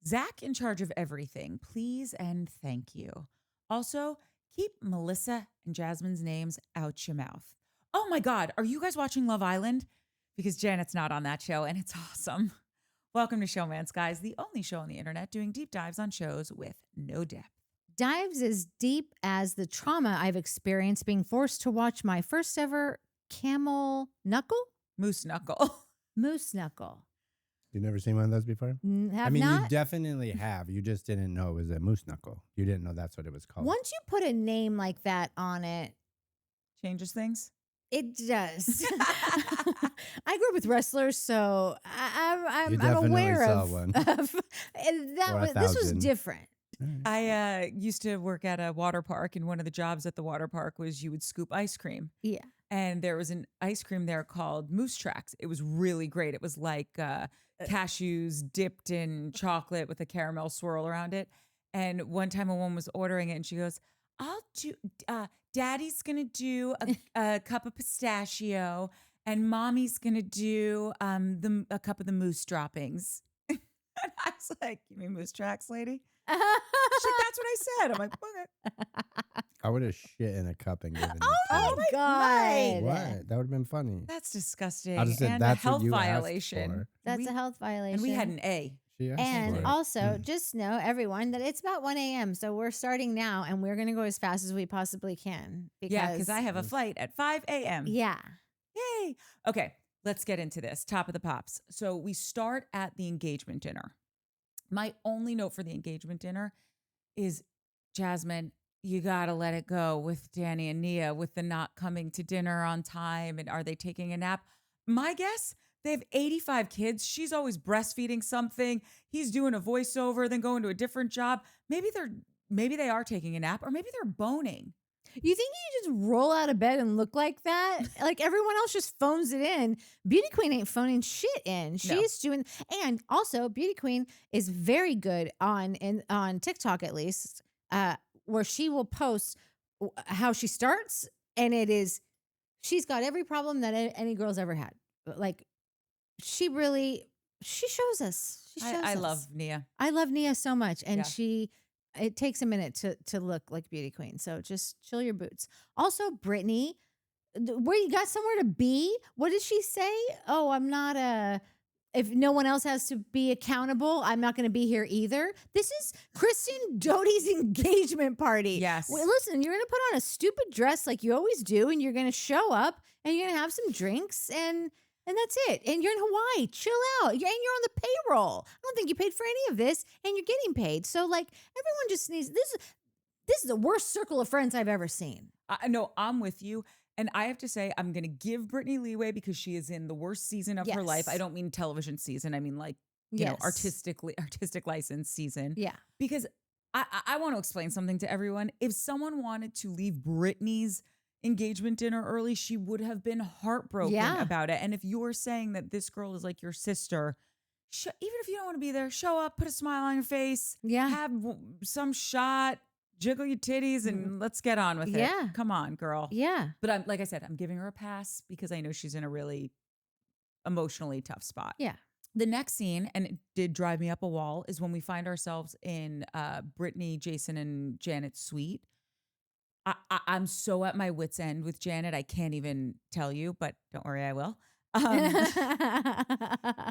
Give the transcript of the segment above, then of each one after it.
Zach in charge of everything, please and thank you. Also, keep Melissa and Jasmine's names out your mouth. Oh my God, are you guys watching Love Island? Because Janet's not on that show and it's awesome. Welcome to Showmance, guys, the only show on the internet doing deep dives on shows with no depth. Dives as deep as the trauma I've experienced being forced to watch my first ever camel knuckle? Moose Knuckle. Moose knuckle. You never seen one of those before? Have I mean, not? you definitely have. You just didn't know it was a moose knuckle. You didn't know that's what it was called. Once you put a name like that on it, Changes things. it does. I grew up with wrestlers, so I'm definitely aware saw of, one. of and that. Or a This was thousand. different. I used to work at a water park, and one of the jobs at the water park was you would scoop ice cream. Yeah. And there was an ice cream there called Moose Tracks. It was really great. It was like cashews dipped in chocolate with a caramel swirl around it. And one time a woman was ordering it and she goes, I'll do, Daddy's going to do a cup of pistachio and Mommy's going to do a cup of the moose droppings. And I was like, you mean Moose Tracks, lady? She's like, that's what I said. I'm like, okay. I would have shit in a cup and given it. Oh my God. What? That would have been funny. That's disgusting. I just said and that's a health what you asked violation. for. That's a health violation. And we had an A. She asked for And it. also, just know, everyone, that it's about 1 a.m. So we're starting now, and we're going to go as fast as we possibly can. Yeah, because I have a flight at 5 a.m. Yeah. Yay. Okay, let's get into this. Top of the pops. So we start at the engagement dinner. My only note for the engagement dinner is, Jasmine, you got to let it go with Danny and Nia with the not coming to dinner on time. And are they taking a nap? My guess, they have 85 kids. She's always breastfeeding something. He's doing a voiceover, then going to a different job. Maybe they are taking a nap, or maybe they're boning. You think you just roll out of bed and look like that? Like everyone else just phones it in. Beauty Queen ain't phoning shit in. She's doing, and also Beauty Queen is very good on TikTok, at least, where she will post how she starts, and she's got every problem that any girl's ever had. Like she shows us. She shows I us. love Nia. I love Nia so much, and Yeah. it takes a minute to look like Beauty Queen. So just chill your boots. Also, Britney, where you got somewhere to be? What did she say? Oh, I'm not if no one else has to be accountable, I'm not going to be here either. This is Kristen Doute's engagement party. Yes. Well, listen, you're going to put on a stupid dress like you always do, and you're going to show up, and you're going to have some drinks, and that's it. And you're in Hawaii. Chill out. And you're on the payroll. I don't think you paid for any of this, and you're getting paid. So, like, everyone just needs this. This is the worst circle of friends I've ever seen. No, I'm with you. And I have to say, I'm going to give Britney leeway because she is in the worst season of her life. I don't mean television season. I mean, like, you know, artistic license season. Yeah. Because I want to explain something to everyone. If someone wanted to leave Britney's engagement dinner early, she would have been heartbroken about it. And if you're saying that this girl is like your sister, even if you don't want to be there, show up, put a smile on your face, have some shot, jiggle your titties, and let's get on with it. Come on, girl. Yeah. But like I said, I'm giving her a pass because I know she's in a really emotionally tough spot. Yeah. The next scene, and it did drive me up a wall, is when we find ourselves in Brittany, Jason, and Janet's suite. I'm so at my wit's end with Janet. I can't even tell you, but don't worry, I will.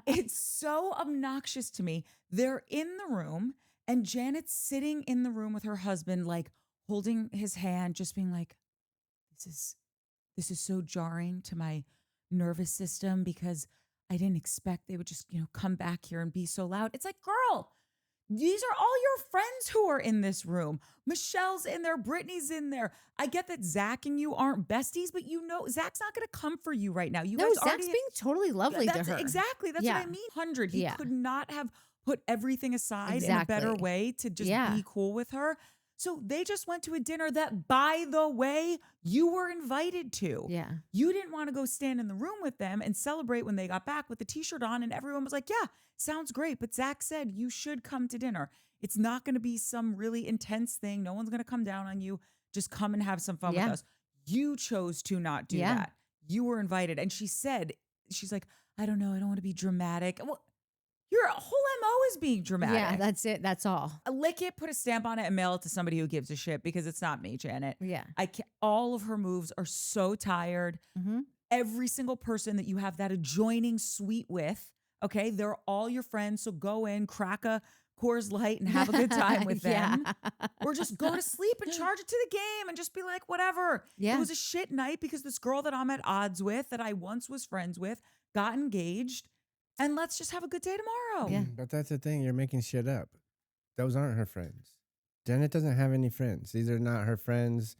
It's so obnoxious to me. They're in the room, and Janet's sitting in the room with her husband, like holding his hand, just being like, this is so jarring to my nervous system because I didn't expect they would just, come back here and be so loud. It's like, girl, these are all your friends who are in this room. Michelle's in there. Brittany's in there. I get that Zach and you aren't besties, but Zach's not going to come for you right now. Zach's being totally lovely to her. Exactly. That's what I mean. 100. He could not have put everything aside in a better way to just be cool with her. So they just went to a dinner that, by the way, you were invited to. Yeah. You didn't want to go stand in the room with them and celebrate when they got back with the t-shirt on, and everyone was like, yeah, sounds great. But Zach said you should come to dinner. It's not going to be some really intense thing. No one's going to come down on you. Just come and have some fun with us. You chose to not do that. You were invited. And she's like, I don't know. I don't want to be dramatic. Well, Your whole MO is being dramatic. Yeah, that's it. That's all. Lick it, put a stamp on it, and mail it to somebody who gives a shit because it's not me, Janet. Yeah. All of her moves are so tired. Mm-hmm. Every single person that you have that adjoining suite with, okay, they're all your friends. So go in, crack a Coors Light and have a good time with them. Or just go to sleep and charge it to the game and just be like, whatever. Yeah. It was a shit night because this girl that I'm at odds with, that I once was friends with, got engaged. And let's just have a good day tomorrow. Yeah. But that's the thing. You're making shit up. Those aren't her friends. Janet doesn't have any friends. These are not her friends.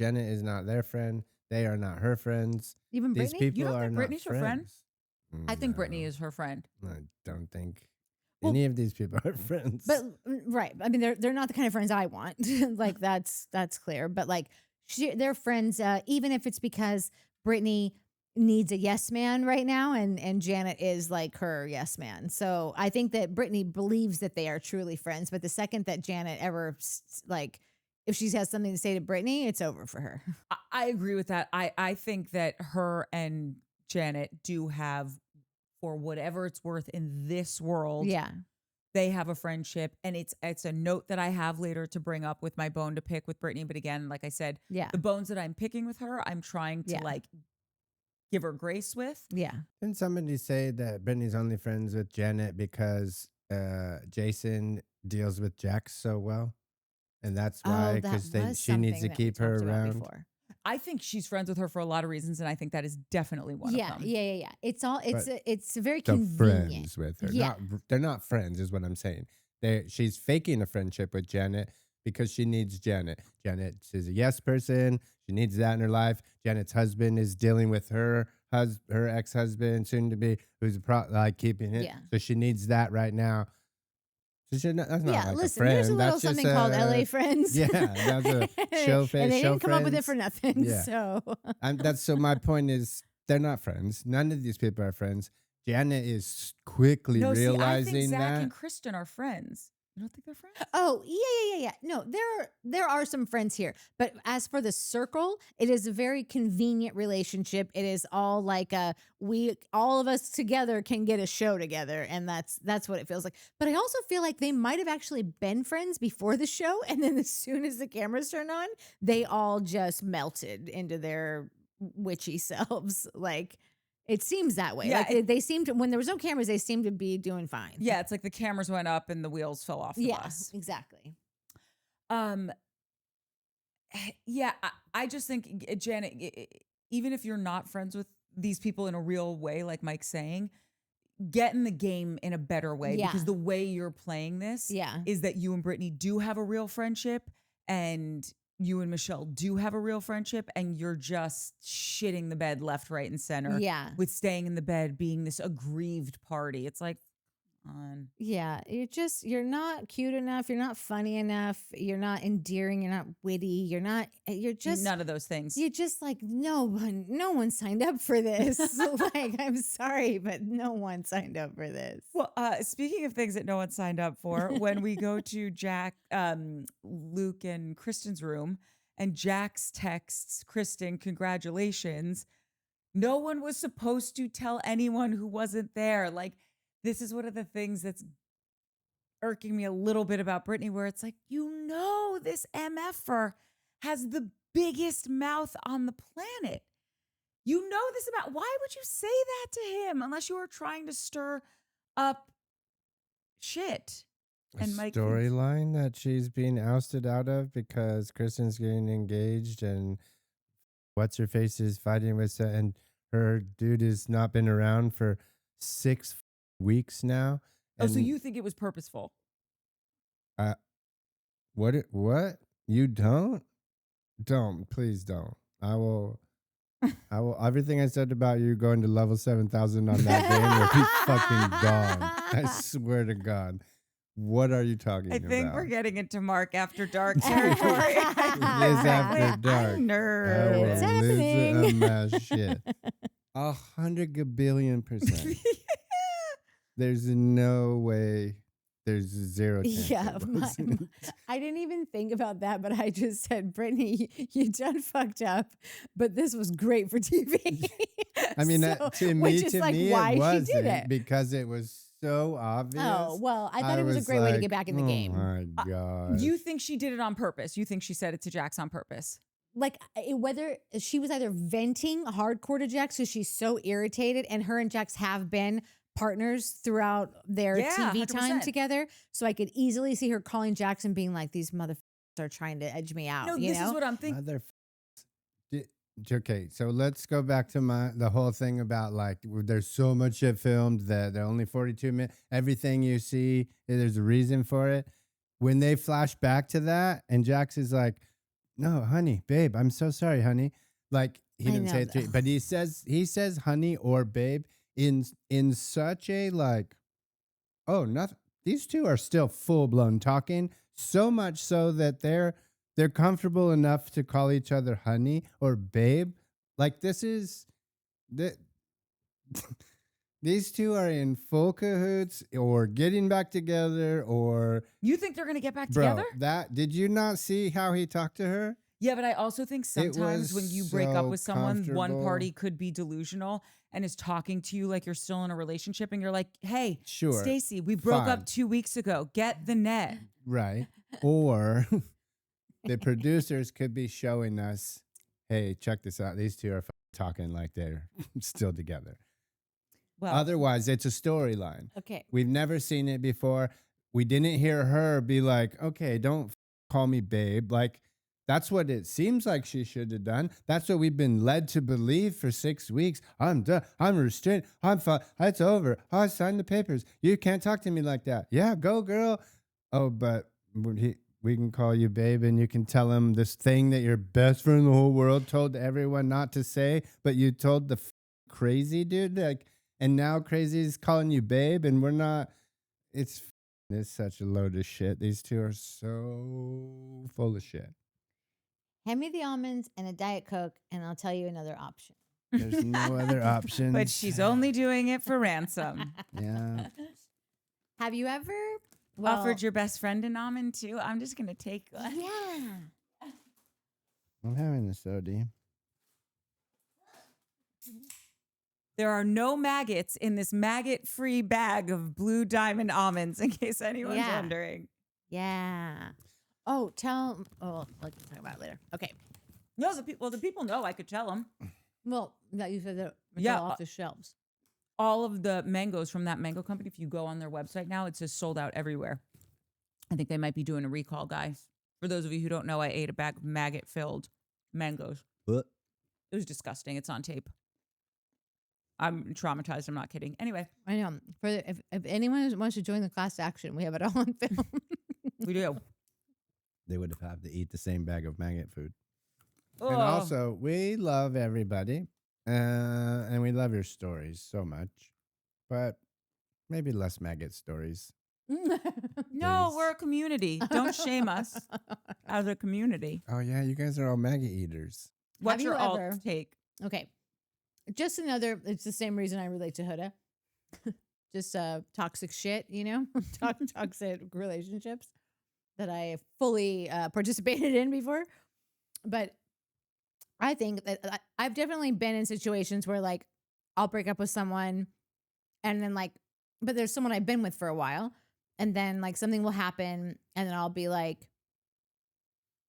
Janet is not their friend. They are not her friends. Even These Britney? people You don't are think not Britney's her friend? friends. I think No, Britney is her friend. I don't think Well, any of these people are friends. But right, I mean, they're not the kind of friends I want. Like that's clear. But like, they're friends, even if it's because Britney needs a yes man right now, and Janet is like her yes man. So I think that Britney believes that they are truly friends. But the second that Janet ever like, if she has something to say to Britney, it's over for her. I agree with that. I think that her and Janet do have, for whatever it's worth in this world, Yeah. they have a friendship. And it's a note that I have later to bring up with my bone to pick with Britney. But again, like I said, Yeah. the bones that I'm picking with her, I'm trying to Yeah. like give her grace with. Yeah. Didn't somebody say that Britney's only friends with Janet because Jason deals with Jax so well? And that's why, because she needs to keep her around. I think she's friends with her for a lot of reasons, and I think that is definitely one of them. Yeah. It's all it's very So convenient. friends with her. Yeah. They're not friends, is what I'm saying. She's faking a friendship with Janet because she needs Janet. Janet is a yes person. She needs that in her life. Janet's husband is dealing with her ex-husband, soon to be, who's keeping it. Yeah. So she needs that right now. So that's not like listen, a friend. there's a little That's something just called LA Friends. Yeah, that's a show face. And they show didn't come up with it for friends. nothing. Yeah. So So my point is, they're not friends. None of these people are friends. Janet is quickly No, see, I realizing think Zach that. and Kristen are friends. You don't think they're friends? oh yeah. No, there are some friends here. But as for the circle, it is a very convenient relationship. It is all like all of us together can get a show together, and that's what it feels like. But I also feel like they might have actually been friends before the show, and then as soon as the cameras turned on, they all just melted into their witchy selves. Like, it seems that way. Yeah, Like they seemed to, when there was no cameras, they seemed to be doing fine. Yeah, it's like the cameras went up and the wheels fell off the bus. Exactly. Yeah, I just think, Janet, even if you're not friends with these people in a real way, like Mike's saying, get in the game in a better way, Yeah. because the way you're playing this Yeah. is that you and Britney do have a real friendship, and you and Michelle do have a real friendship, and you're just shitting the bed left, right, and center Yeah. with staying in the bed, being this aggrieved party. It's like, on. Yeah, you're not cute enough. You're not funny enough. You're not endearing. You're not witty. You're just None of those things. You're just like, no one signed up for this. Like, I'm sorry, but no one signed up for this. Well, speaking of things that no one signed up for, when we go to Luke and Kristen's room, and Jax texts Kristen, congratulations, no one was supposed to tell anyone who wasn't there. Like, this is one of the things that's irking me a little bit about Britney, where it's like, this MFer has the biggest mouth on the planet. You know this about, why would you say that to him unless you were trying to stir up shit? And Mike storyline that she's being ousted out of because Kristen's getting engaged and what's her face is fighting with and her dude has not been around for 6 weeks now. And so you think it was purposeful? What? You don't? Please don't. I will everything I said about you going to level 7,000 on that game will be fucking gone. I swear to God. What are you talking about? I think we're getting into Mark After Dark territory. It is After Dark. I'm nervous. It's happening. My shit. 100 gabillion%. There's no way. There's zero chance. Yeah, it wasn't. I didn't even think about that, but I just said, Britney, you done fucked up, but this was great for TV. I mean, So, to which me, is like why it she wasn't did it. because it was so obvious. Oh, well, I thought it was a great way to get back in the game. Oh my god! You think she did it on purpose? You think she said it to Jax on purpose? Like whether she was either venting hardcore to Jax because she's so irritated, and her and Jax have been partners throughout their TV time 100%. together. So I could easily see her calling Jax and being like, "These motherfuckers are trying to edge me out." No, you this know? is what I'm thinking. Okay, so let's go back to the whole thing about like there's so much shit filmed that they're only 42 minutes. Everything you see, there's a reason for it. When they flash back to that, and Jax is like, "No, honey, babe, I'm so sorry, honey." Like he didn't say it to you, but he says honey or babe in such a like, oh, nothing. These two are still full blown talking, so much so that they're comfortable enough to call each other honey or babe. Like this is these two are in full cahoots or getting back together or You think they're gonna get back bro, together? did you not see how he talked to her? Yeah, but I also think sometimes when was you break up so with someone, one comfortable. party could be delusional and is talking to you like you're still in a relationship, and you're like, "Hey, Sure. Stacy, we broke Fine. up 2 weeks ago. Get the net." Right. Or the producers could be showing us, hey, check this out. These two are talking like they're still together. Well, Otherwise, it's a storyline. Okay. We've never seen it before. We didn't hear her be like, okay, don't call me babe. Like, that's what it seems like she should have done. That's what we've been led to believe for 6 weeks. I'm done. I'm restrained. I'm fine. It's over. I signed the papers. You can't talk to me like that. Yeah, go, girl. Oh, but we can call you babe, and you can tell him this thing that your best friend in the whole world told everyone not to say, but you told the crazy dude. Like, and now crazy's calling you babe, and we're not. It's such a load of shit. These two are so full of shit. Hand me the almonds and a Diet Coke, and I'll tell you another option. There's no other options. but she's only doing it for ransom. Yeah. Have you ever Offered your best friend an almond too? I'm just gonna take one. Yeah. I'm having a soda. There are no maggots in this maggot-free bag of Blue Diamond almonds, in case anyone's wondering. Yeah. Oh, let's talk about it later. Okay. No, the people know. I could tell them. Well, that you said that Yeah, off the shelves. All of the mangoes from that mango company, if you go on their website now, it says sold out everywhere. I think they might be doing a recall, guys. For those of you who don't know, I ate a bag of maggot-filled mangoes. What? It was disgusting. It's on tape. I'm traumatized. I'm not kidding. Anyway, I know. If anyone wants to join the class action, we have it all on film. we do. They would have had to eat the same bag of maggot food. Oh. And also, we love everybody. And we love your stories so much. But maybe less maggot stories. No, Please. we're a community. Don't shame us as a community. Oh, yeah, you guys are all maggot eaters. What's you your alt ever- take? Okay. Just another, it's the same reason I relate to Huda. Just toxic shit, you know? Toxic relationships that I fully participated in before. But I think that I've definitely been in situations where like I'll break up with someone and then like, but there's someone I've been with for a while, and then like something will happen and then I'll be like,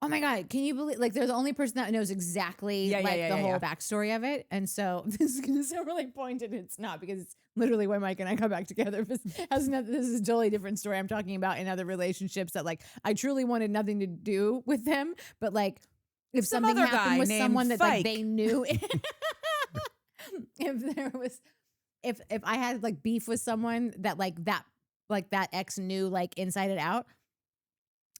oh my God, can you believe, like they're the only person that knows exactly the whole backstory of it. And so this is going to sound really pointed. It's not, because it's literally when Mike and I got back together. This is a totally different story I'm talking about in other relationships that like I truly wanted nothing to do with them. But like if Some something other guy happened with named someone that like Fike. they knew, if there was, if I had like beef with someone that that ex knew like inside and out,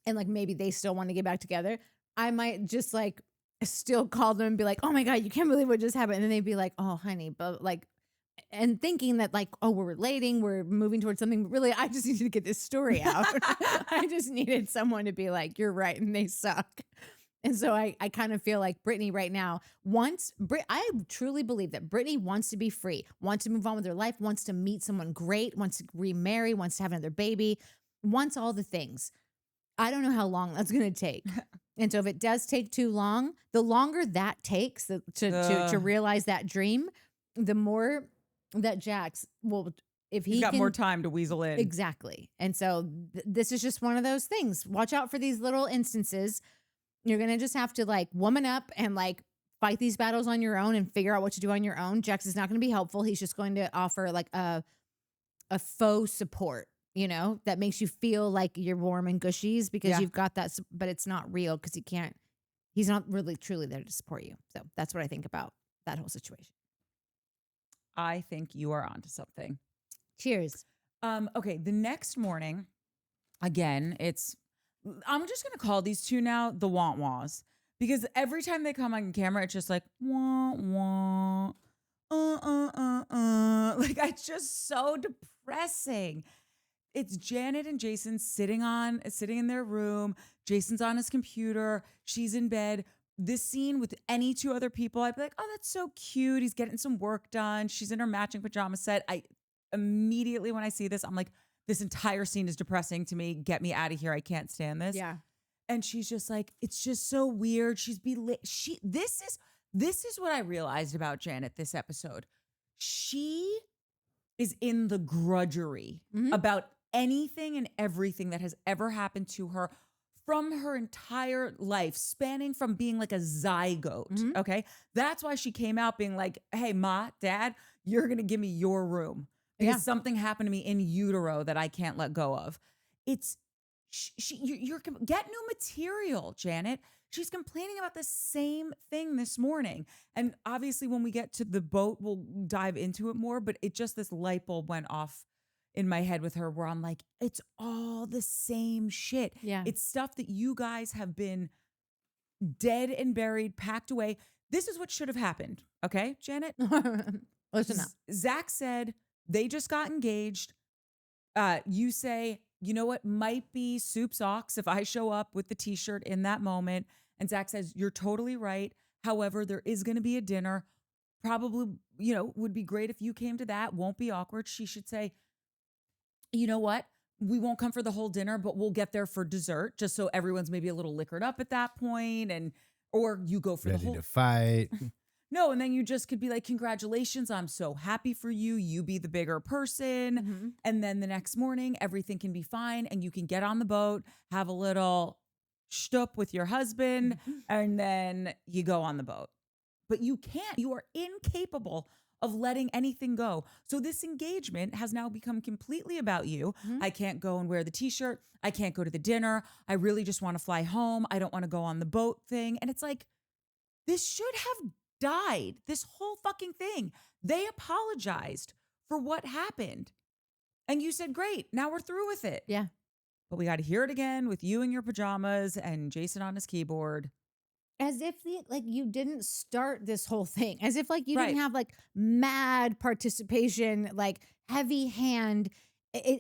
and like maybe they still want to get back together, I might just like still call them and be like, oh my God, you can't believe what just happened. And then they'd be like, oh honey, but like, and thinking that like, oh, we're relating, we're moving towards something. But really, I just needed to get this story out. I just needed someone to be like, you're right, and they suck. And so I kind of feel like Britney right now I truly believe that Britney wants to be free, wants to move on with her life, wants to meet someone great, wants to remarry, wants to have another baby, wants all the things. I don't know how long that's going to take. And so if it does take too long, the longer that takes to realize that dream, the more that Jax will if He's he got can, more time to weasel in. exactly. And so this is just one of those things. Watch out for these little instances. You're going to just have to like woman up and like fight these battles on your own and figure out what to do on your own. Jax is not going to be helpful. He's just going to offer like a faux support, you know, that makes you feel like you're warm and gushies because you've got that, but it's not real because he's not really truly there to support you. So that's what I think about that whole situation. I think you are onto something. Cheers. Okay, the next morning, again, I'm just gonna call these two now the want-wahs. Because every time they come on camera, it's just like wah wah, like it's just so depressing. It's Janet and Jason sitting in their room. Jason's on his computer. She's in bed. This scene with any two other people, I'd be like, oh, that's so cute. He's getting some work done. She's in her matching pajama set. I immediately, when I see this, I'm like, this entire scene is depressing to me. Get me out of here. I can't stand this. Yeah. And she's just like, it's just so weird. This is what I realized about Janet this episode. She is in the grudgery about anything and everything that has ever happened to her from her entire life, spanning from being like a zygote, okay? That's why she came out being like, hey, Ma, Dad, you're going to give me your room because something happened to me in utero that I can't let go of. You're get new material, Janet. She's complaining about the same thing this morning. And obviously when we get to the boat, we'll dive into it more, but this light bulb went off in my head with her where I'm like, it's all the same shit. Yeah. It's stuff that you guys have been dead and buried, packed away. This is what should have happened. Okay, Janet? Listen up. Zach said they just got engaged. You say, you know what, might be soup socks if I show up with the t-shirt in that moment. And Zach says, you're totally right. However, there is going to be a dinner. Probably, would be great if you came to that. Won't be awkward. She should say, you know what? We won't come for the whole dinner, but we'll get there for dessert, just so everyone's maybe a little liquored up at that point, or you go for ready the whole to fight. No, and then you just could be like, congratulations, I'm so happy for you. You be the bigger person. And then the next morning, everything can be fine, and you can get on the boat, have a little shtup with your husband, and then you go on the boat. But you can't. You are incapable of letting anything go. So this engagement has now become completely about you. I can't go and wear the t-shirt. I can't go to the dinner. I really just want to fly home. I don't want to go on the boat thing. And it's like, this should have died. This whole fucking thing. They apologized for what happened. And you said, great, now we're through with it. Yeah. But we got to hear it again with you in your pajamas and Jason on his keyboard. As if you didn't start this whole thing. As if you didn't have mad participation, heavy hand.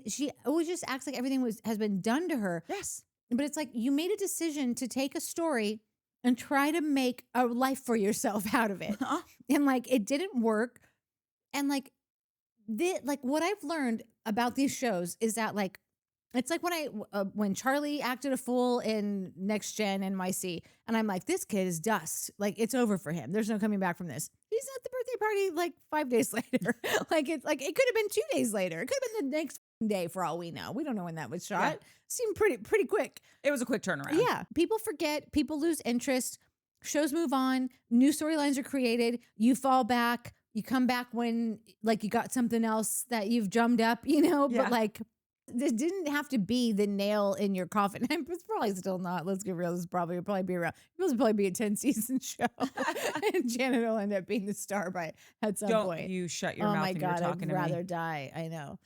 She always just acts like everything has been done to her. Yes. But it's like you made a decision to take a story and try to make a life for yourself out of it. And it didn't work. And what I've learned about these shows is that it's like when Charlie acted a fool in Next Gen NYC, and I'm like, this kid is dust. It's over for him. There's no coming back from this. He's at the birthday party 5 days later. It could have been 2 days later. It could have been the next day for all we know. We don't know when that was shot. Yeah. Seemed pretty quick. It was a quick turnaround. Yeah. People forget. People lose interest. Shows move on. New storylines are created. You fall back. You come back when you got something else that you've drummed up, but this didn't have to be the nail in your coffin. It's probably still not. Let's get real. This will probably be around. It will probably be a 10-season show. And Janet will end up being the star at some point. Don't you shut your mouth when you're talking to me. I'd rather die. I know.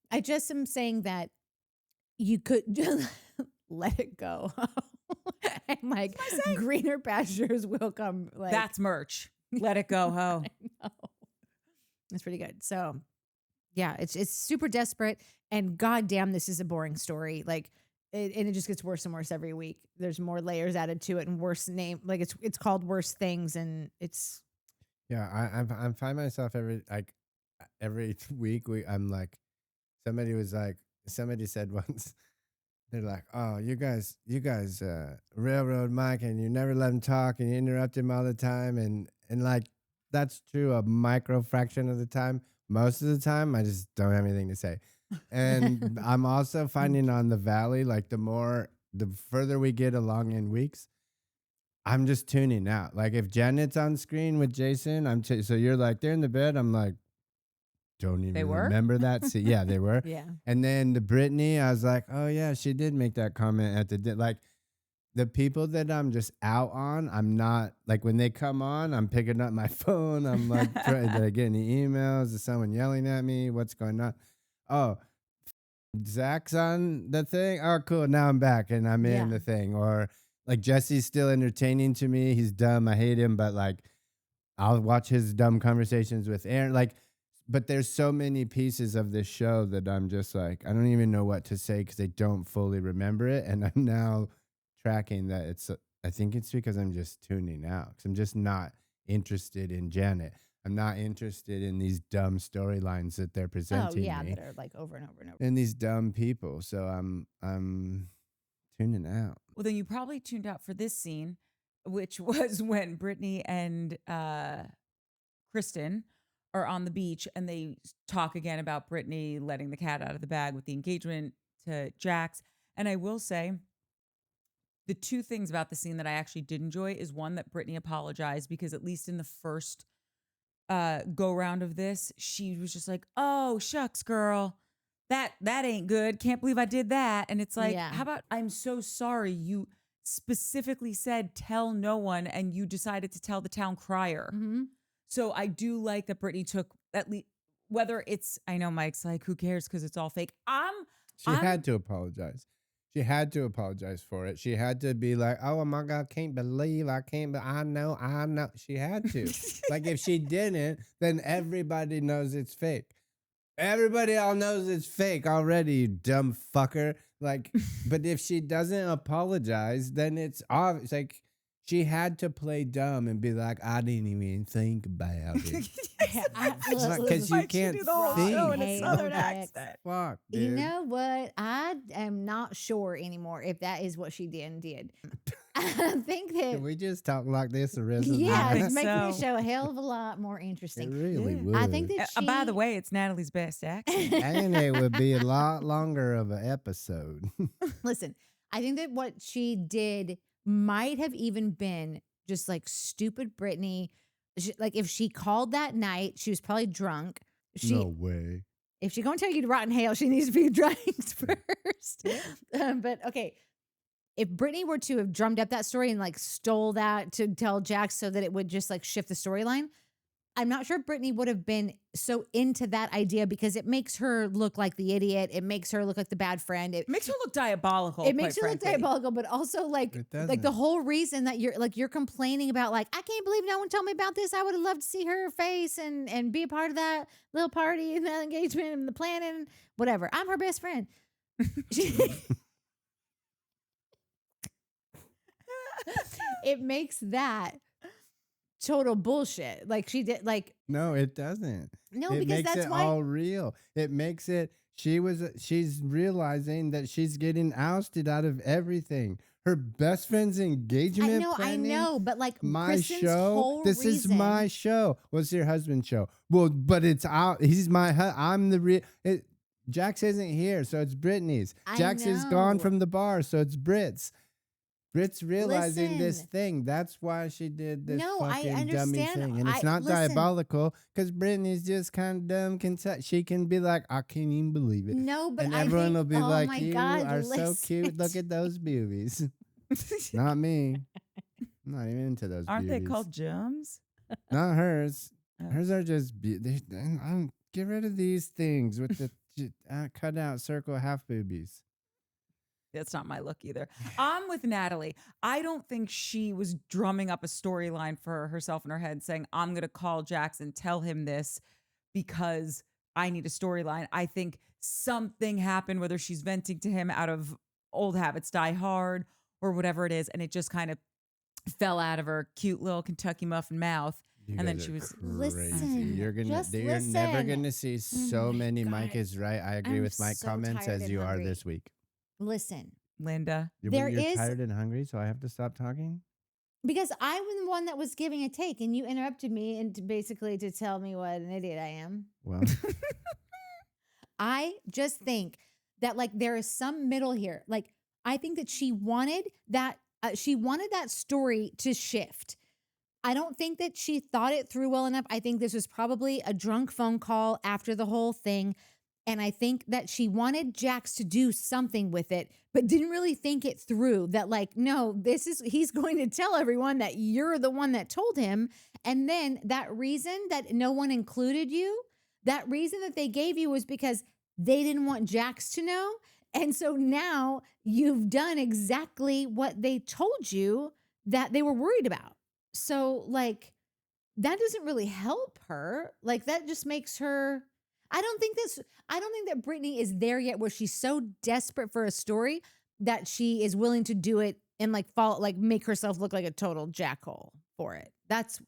I just am saying that you could let it go. And greener pastures will come. That's merch. Let it go, ho. I know. It's pretty good. So yeah, it's super desperate, and goddamn, this is a boring story. And it just gets worse and worse every week. There's more layers added to it, and worse name. It's called Worse Things, and it's. Yeah, I find myself every week. Somebody said once, they're like, oh, you guys, railroad Mike, and you never let him talk, and you interrupt him all the time, and that's true a micro fraction of the time. Most of the time, I just don't have anything to say. And I'm also finding on the Valley, like the further we get along in weeks, I'm just tuning out. Like if Janet's on screen with Jason, so you're like, they're in the bed. I'm like, don't They even were? remember that. So, yeah, they were. Yeah. And then the Britney, I was like, oh yeah, she did make that comment at like the people that I'm just out on. I'm not like when they come on, I'm picking up my phone. I'm like, did I get any emails? Is someone yelling at me? What's going on? Oh, Zach's on the thing. Oh, cool. Now I'm back and I'm in the thing. Or like Jesse's still entertaining to me. He's dumb. I hate him, but like I'll watch his dumb conversations with Aaron. Like, but there's so many pieces of this show that I'm just like, I don't even know what to say because I don't fully remember it. And I'm now tracking that I think it's because I'm just tuning out because I'm just not interested in Janet. I'm not interested in these dumb storylines that they're presenting me. that are like over and over and over. And these dumb people. So I'm tuning out. Well, then you probably tuned out for this scene, which was when Britney and Kristen are on the beach and they talk again about Britney letting the cat out of the bag with the engagement to Jax. And I will say, the two things about the scene that I actually did enjoy is one, that Britney apologized because at least in the first go round of this, she was just like, oh, shucks, girl. That ain't good. Can't believe I did that. And it's like, how about, I'm so sorry. You specifically said tell no one and you decided to tell the town crier. Mm-hmm. So I do like that Britney took at least, whether it's, I know Mike's like, who cares because it's all fake. She had to apologize. She had to apologize for it. She had to be like, oh my God, I know. She had to. Like if she didn't, then everybody knows it's fake. Everybody all knows it's fake already, you dumb fucker. Like, but if she doesn't apologize, then it's obvious. Like, she had to play dumb and be like, I didn't even think about it. Because you can't think. In a southern accent. Fuck, dude. You know what? I am not sure anymore if that is what she did. I think that. Can we just talk like this the rest of the Yeah, night? it's making the show a hell of a lot more interesting. It really would. I think that By the way, it's Natalie's best accent. And it would be a lot longer of an episode. Listen, I think that what she did might have even been just like stupid Britney. Like if she called that night, she was probably drunk. No way. If she's going to take you to rotten hell, she needs to be drunk first. But okay, if Britney were to have drummed up that story and like stole that to tell Jax so that it would just like shift the storyline, I'm not sure Britney would have been so into that idea because it makes her look like the idiot. It makes her look like the bad friend. It makes her look diabolical. It makes her look diabolical, but also like the whole reason that you're complaining about like, I can't believe no one told me about this. I would have loved to see her face and be a part of that little party and that engagement and the planning, whatever. I'm her best friend. It makes that total bullshit. Like she did, like no, it doesn't. No, it because makes that's it why all real. It makes it. She's realizing that she's getting ousted out of everything. Her best friend's engagement. I know, but like my Kristen's show. whole This reason, is my show. What's your husband's show? Well, but it's out. He's my. I'm the real. Jax isn't here, so it's Britney's. Jax is gone from the bar, so it's Brit's. Brit's realizing this thing. That's why she did this fucking dummy thing. And it's not diabolical because Britney's just kind of dumb. She can be like, I can't even believe it. No, but and everyone will be like, you God, are so cute. Look at those boobies. Not me. I'm not even into those Aren't beauties. they called gems? Not hers. Hers are just, get rid of these things with the cut out circle half boobies. That's not my look either. I'm with Natalie. I don't think she was drumming up a storyline for herself in her head saying, I'm going to call Jax and tell him this because I need a storyline. I think something happened, whether she's venting to him out of old habits die hard or whatever it is. And it just kind of fell out of her cute little Kentucky muffin mouth. And then she was listen. You're never gonna see so many Mike is right. I agree with Mike comments as you are this week. Listen, Linda. You're tired and hungry, so I have to stop talking? Because I was the one that was giving a take, and you interrupted me and basically to tell me what an idiot I am. Well, I just think that like there is some middle here. Like I think that she wanted that story to shift. I don't think that she thought it through well enough. I think this was probably a drunk phone call after the whole thing. And I think that she wanted Jax to do something with it, but didn't really think it through that like, no, he's going to tell everyone that you're the one that told him. And then that reason that no one included you, that reason that they gave you was because they didn't want Jax to know. And so now you've done exactly what they told you that they were worried about. So like, that doesn't really help her. Like that just makes her, I don't think that Britney is there yet where she's so desperate for a story that she is willing to do it and like make herself look like a total jackhole for it. That's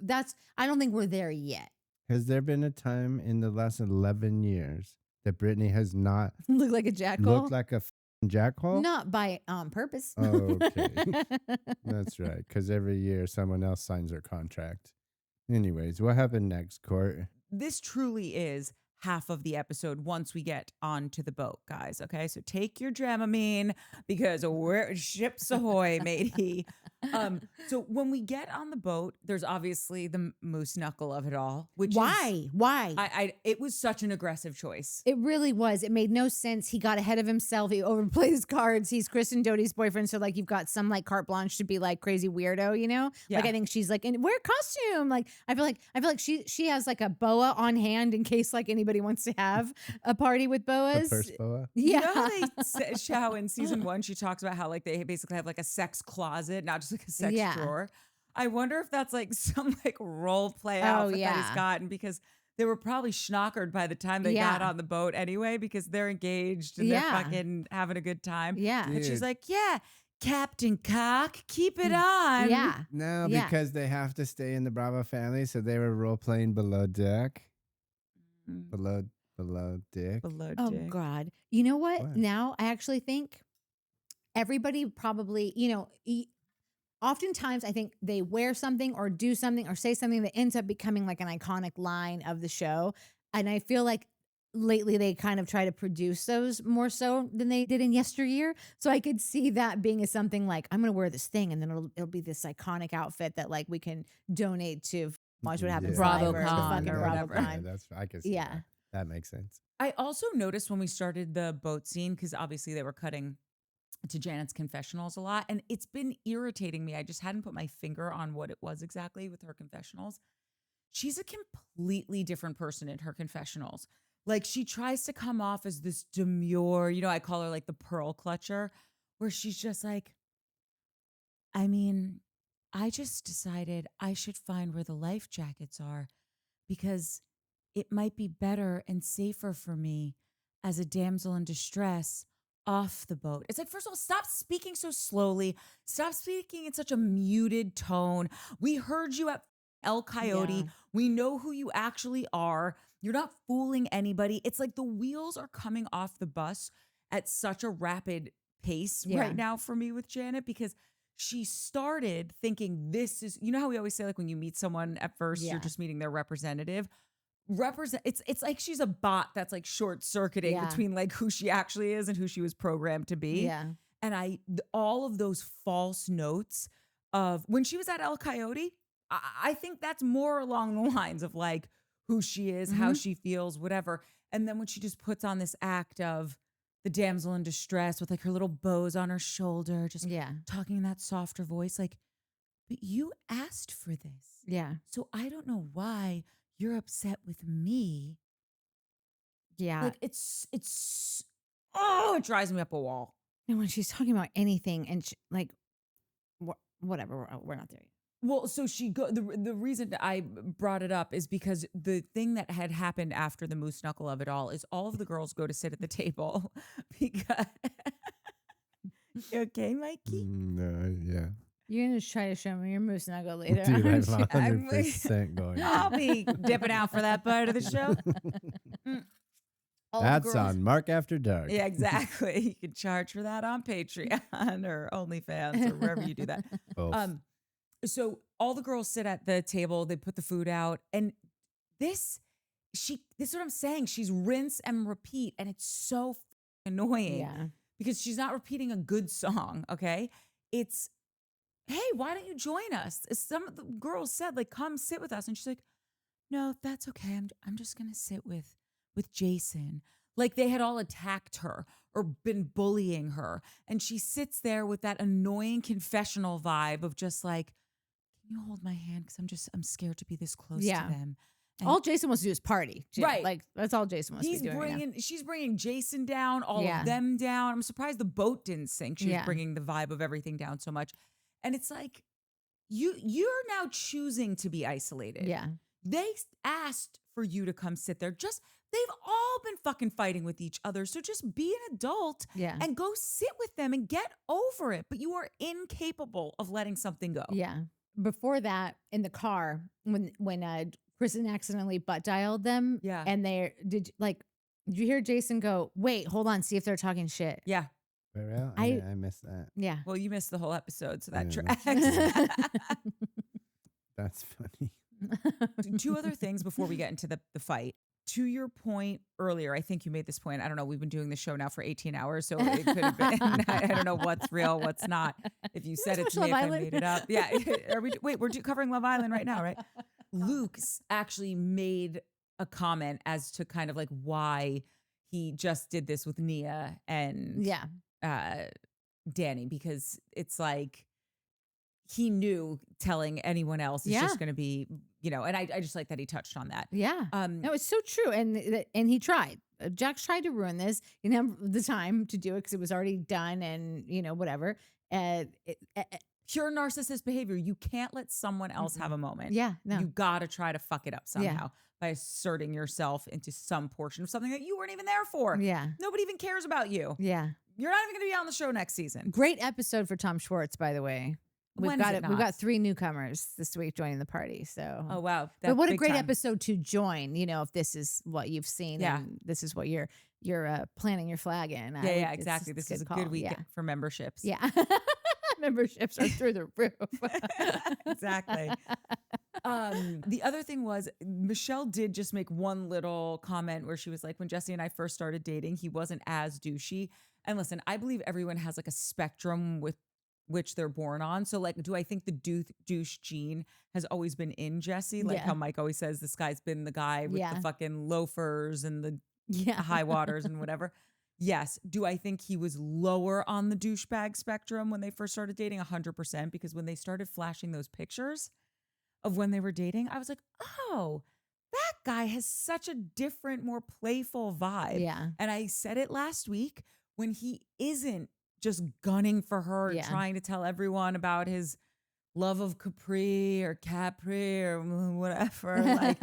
I don't think we're there yet. has there been a time in the last 11 years that Britney has not Look like a jackhole? looked like a jackhole? Not by purpose. Oh, okay. That's right. Because every year someone else signs her contract. Anyways, what happened next, Court? This truly is half of the episode once we get onto the boat, guys. Okay, so take your Dramamine because we're ships ahoy, matey. So when we get on the boat, there's obviously the moose knuckle of it all. Which Why? It was such an aggressive choice. It really was. It made no sense. He got ahead of himself. He overplayed his cards. He's Kristen Doute's boyfriend. So like you've got some like carte blanche to be like crazy weirdo, you know? Yeah. Like I think she's like, and wear costume. Like I feel like she has like a boa on hand in case like anybody wants to have a party with boas. The first boa? Yeah. You know how how in season 1 she talks about how like they basically have like a sex closet, not just like a sex drawer. I wonder if that's like some like role play outfit that he's gotten because they were probably schnockered by the time they got on the boat anyway because they're engaged and they're fucking having a good time. Yeah. And she's like, yeah, Captain Cock, keep it on. Yeah. No, because they have to stay in the Bravo family, so they were role playing below deck. Below dick. Below Oh dick. God. You know what? What? Now I actually think everybody probably, you know, oftentimes I think they wear something or do something or say something that ends up becoming like an iconic line of the show. And I feel like lately they kind of try to produce those more so than they did in yesteryear. So I could see that being as something like, I'm going to wear this thing and then it'll be this iconic outfit that like we can donate to Watch What Happens Live or the BravoCon fucking or whatever. BravoCon. I can see that. That makes sense. I also noticed when we started the boat scene, because obviously they were cutting to Janet's confessionals a lot, and it's been irritating me. I just hadn't put my finger on what it was exactly with her confessionals. She's a completely different person in her confessionals. Like she tries to come off as this demure, you know, I call her like the pearl clutcher, where she's just like, I mean, I just decided I should find where the life jackets are because it might be better and safer for me as a damsel in distress off the boat. It's like, first of all, stop speaking so slowly. Stop speaking in such a muted tone. We heard you at El Coyote. Yeah. We know who you actually are. You're not fooling anybody. It's like the wheels are coming off the bus at such a rapid pace right now for me with Janet because she started thinking this is, you know how we always say like when you meet someone at first, you're just meeting their representative. It's like she's a bot that's like short circuiting between like who she actually is and who she was programmed to be. Yeah. And all of those false notes of when she was at El Coyote, I think that's more along the lines of like who she is, how she feels, whatever. And then when she just puts on this act of the damsel in distress with like her little bows on her shoulder, just talking in that softer voice, like, but you asked for this. Yeah. So I don't know why you're upset with me. Yeah. Like it drives me up a wall. And when she's talking about anything and like, whatever, we're not there yet. Well, so the reason I brought it up is because the thing that had happened after the moose knuckle of it all is all of the girls go to sit at the table because you okay, Mikey? Yeah. You're going to try to show me your moose knuckle later. Dude, I'm aren't you? 100% going. I'll be dipping out for that part of the show. That's on Mark After Dark. Yeah, exactly. You can charge for that on Patreon or OnlyFans or wherever you do that. Both. So all the girls sit at the table, they put the food out, and this is what I'm saying. She's rinse and repeat, and it's so annoying Yeah. because she's not repeating a good song. Okay, it's hey, why don't you join us? Some of the girls said like, come sit with us, and she's like, no, that's okay. I'm just gonna sit with Jason. Like they had all attacked her or been bullying her, and she sits there with that annoying confessional vibe of just like, can you hold my hand? Because I'm scared to be this close to them. And All Jason wants to do is party. Right. Like that's all Jason wants to be doing right now. she's bringing Jason down, all of them down. I'm surprised the boat didn't sink. She was bringing the vibe of everything down so much. And it's like, you're now choosing to be isolated. Yeah. They asked for you to come sit there. They've all been fucking fighting with each other. So just be an adult and go sit with them and get over it. But you are incapable of letting something go. Yeah. Before that, in the car, when Kristen accidentally butt dialed them. Yeah. And did you hear Jason go, wait, hold on, see if they're talking shit? Yeah. For real? I I missed that. Yeah. Well, you missed the whole episode, so that Yeah. tracks. That's funny. Two other things before we get into the fight. To your point earlier, I think you made this point. I don't know. We've been doing the show now for 18 hours, so it could have been. I don't know what's real, what's not. If you said it to me, if I made it up. Yeah. Wait, we're covering Love Island right now, right? Luke's actually made a comment as to kind of like why he just did this with Nia and Danny, because it's like he knew telling anyone else is just going to be, and I just like that he touched on that. Yeah. No, it's so true. And he tried. Jax tried to ruin this. He didn't have the time to do it because it was already done and, whatever. Pure narcissist behavior. You can't let someone else have a moment. Yeah. No. You got to try to fuck it up somehow by asserting yourself into some portion of something that you weren't even there for. Yeah. Nobody even cares about you. Yeah. You're not even going to be on the show next season. Great episode for Tom Schwartz, by the way. We've got 3 newcomers this week joining the party. So, oh wow! But what a great episode to join. If this is what you've seen, Yeah. and this is what you're planting your flag in. Yeah, exactly. This is a good week for memberships. Yeah, memberships are through the roof. Exactly. The other thing was Michelle did just make one little comment where she was like, when Jesse and I first started dating, he wasn't as douchey. And listen, I believe everyone has like a spectrum with which they're born on. So like, do I think the douche gene has always been in Jesse? Like how Mike always says, this guy's been the guy with the fucking loafers and the high waters and whatever. Yes. Do I think he was lower on the douchebag spectrum when they first started dating? 100%. Because when they started flashing those pictures of when they were dating, I was like, oh, that guy has such a different, more playful vibe. Yeah. And I said it last week, when he isn't just gunning for her and trying to tell everyone about his love of Capri or Capri or whatever. Like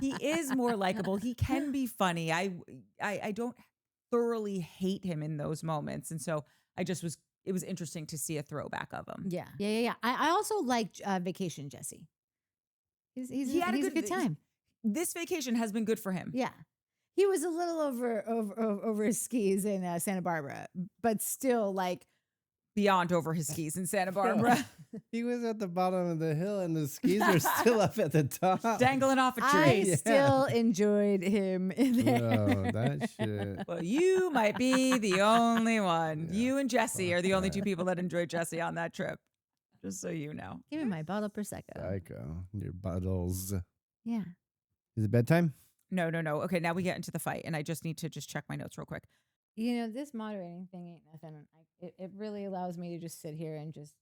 he is more likable. He can be funny. I don't thoroughly hate him in those moments. And so it was interesting to see a throwback of him. Yeah. I also liked Vacation Jesse. He had a good time. This vacation has been good for him. Yeah. He was a little over his skis in Santa Barbara, but still like beyond over his skis in Santa Barbara. He was at the bottom of the hill and the skis are still up at the top. Dangling off a tree. I still enjoyed him in there. Oh, that shit. Well, you might be the only one. Yeah, you and Jesse are the only 2 people that enjoyed Jesse on that trip. Just so you know. Give me my bottle Prosecco. Psycho. Your bottles. Yeah. Is it bedtime? No. Okay, now we get into the fight, and I just need to check my notes real quick. This moderating thing ain't nothing. It really allows me to just sit here and just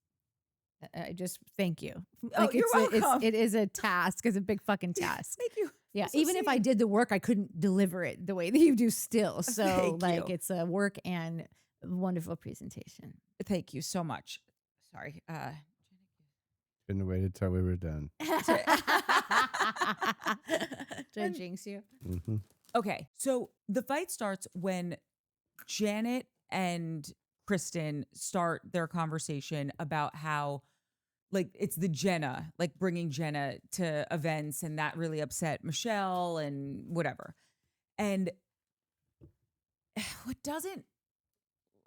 thank you. Like you're welcome. It is a task. It's a big fucking task. Thank you. Yeah, So even if I did the work, I couldn't deliver it the way that you do still. So Thank you. It's a work and wonderful presentation. Thank you so much. Sorry. Couldn't have waited till we were done. Did I jinx you? Mm-hmm. Okay, so the fight starts when Janet and Kristen start their conversation about how, like, it's the Jenna, like bringing Jenna to events, and that really upset Michelle and whatever. And what doesn't,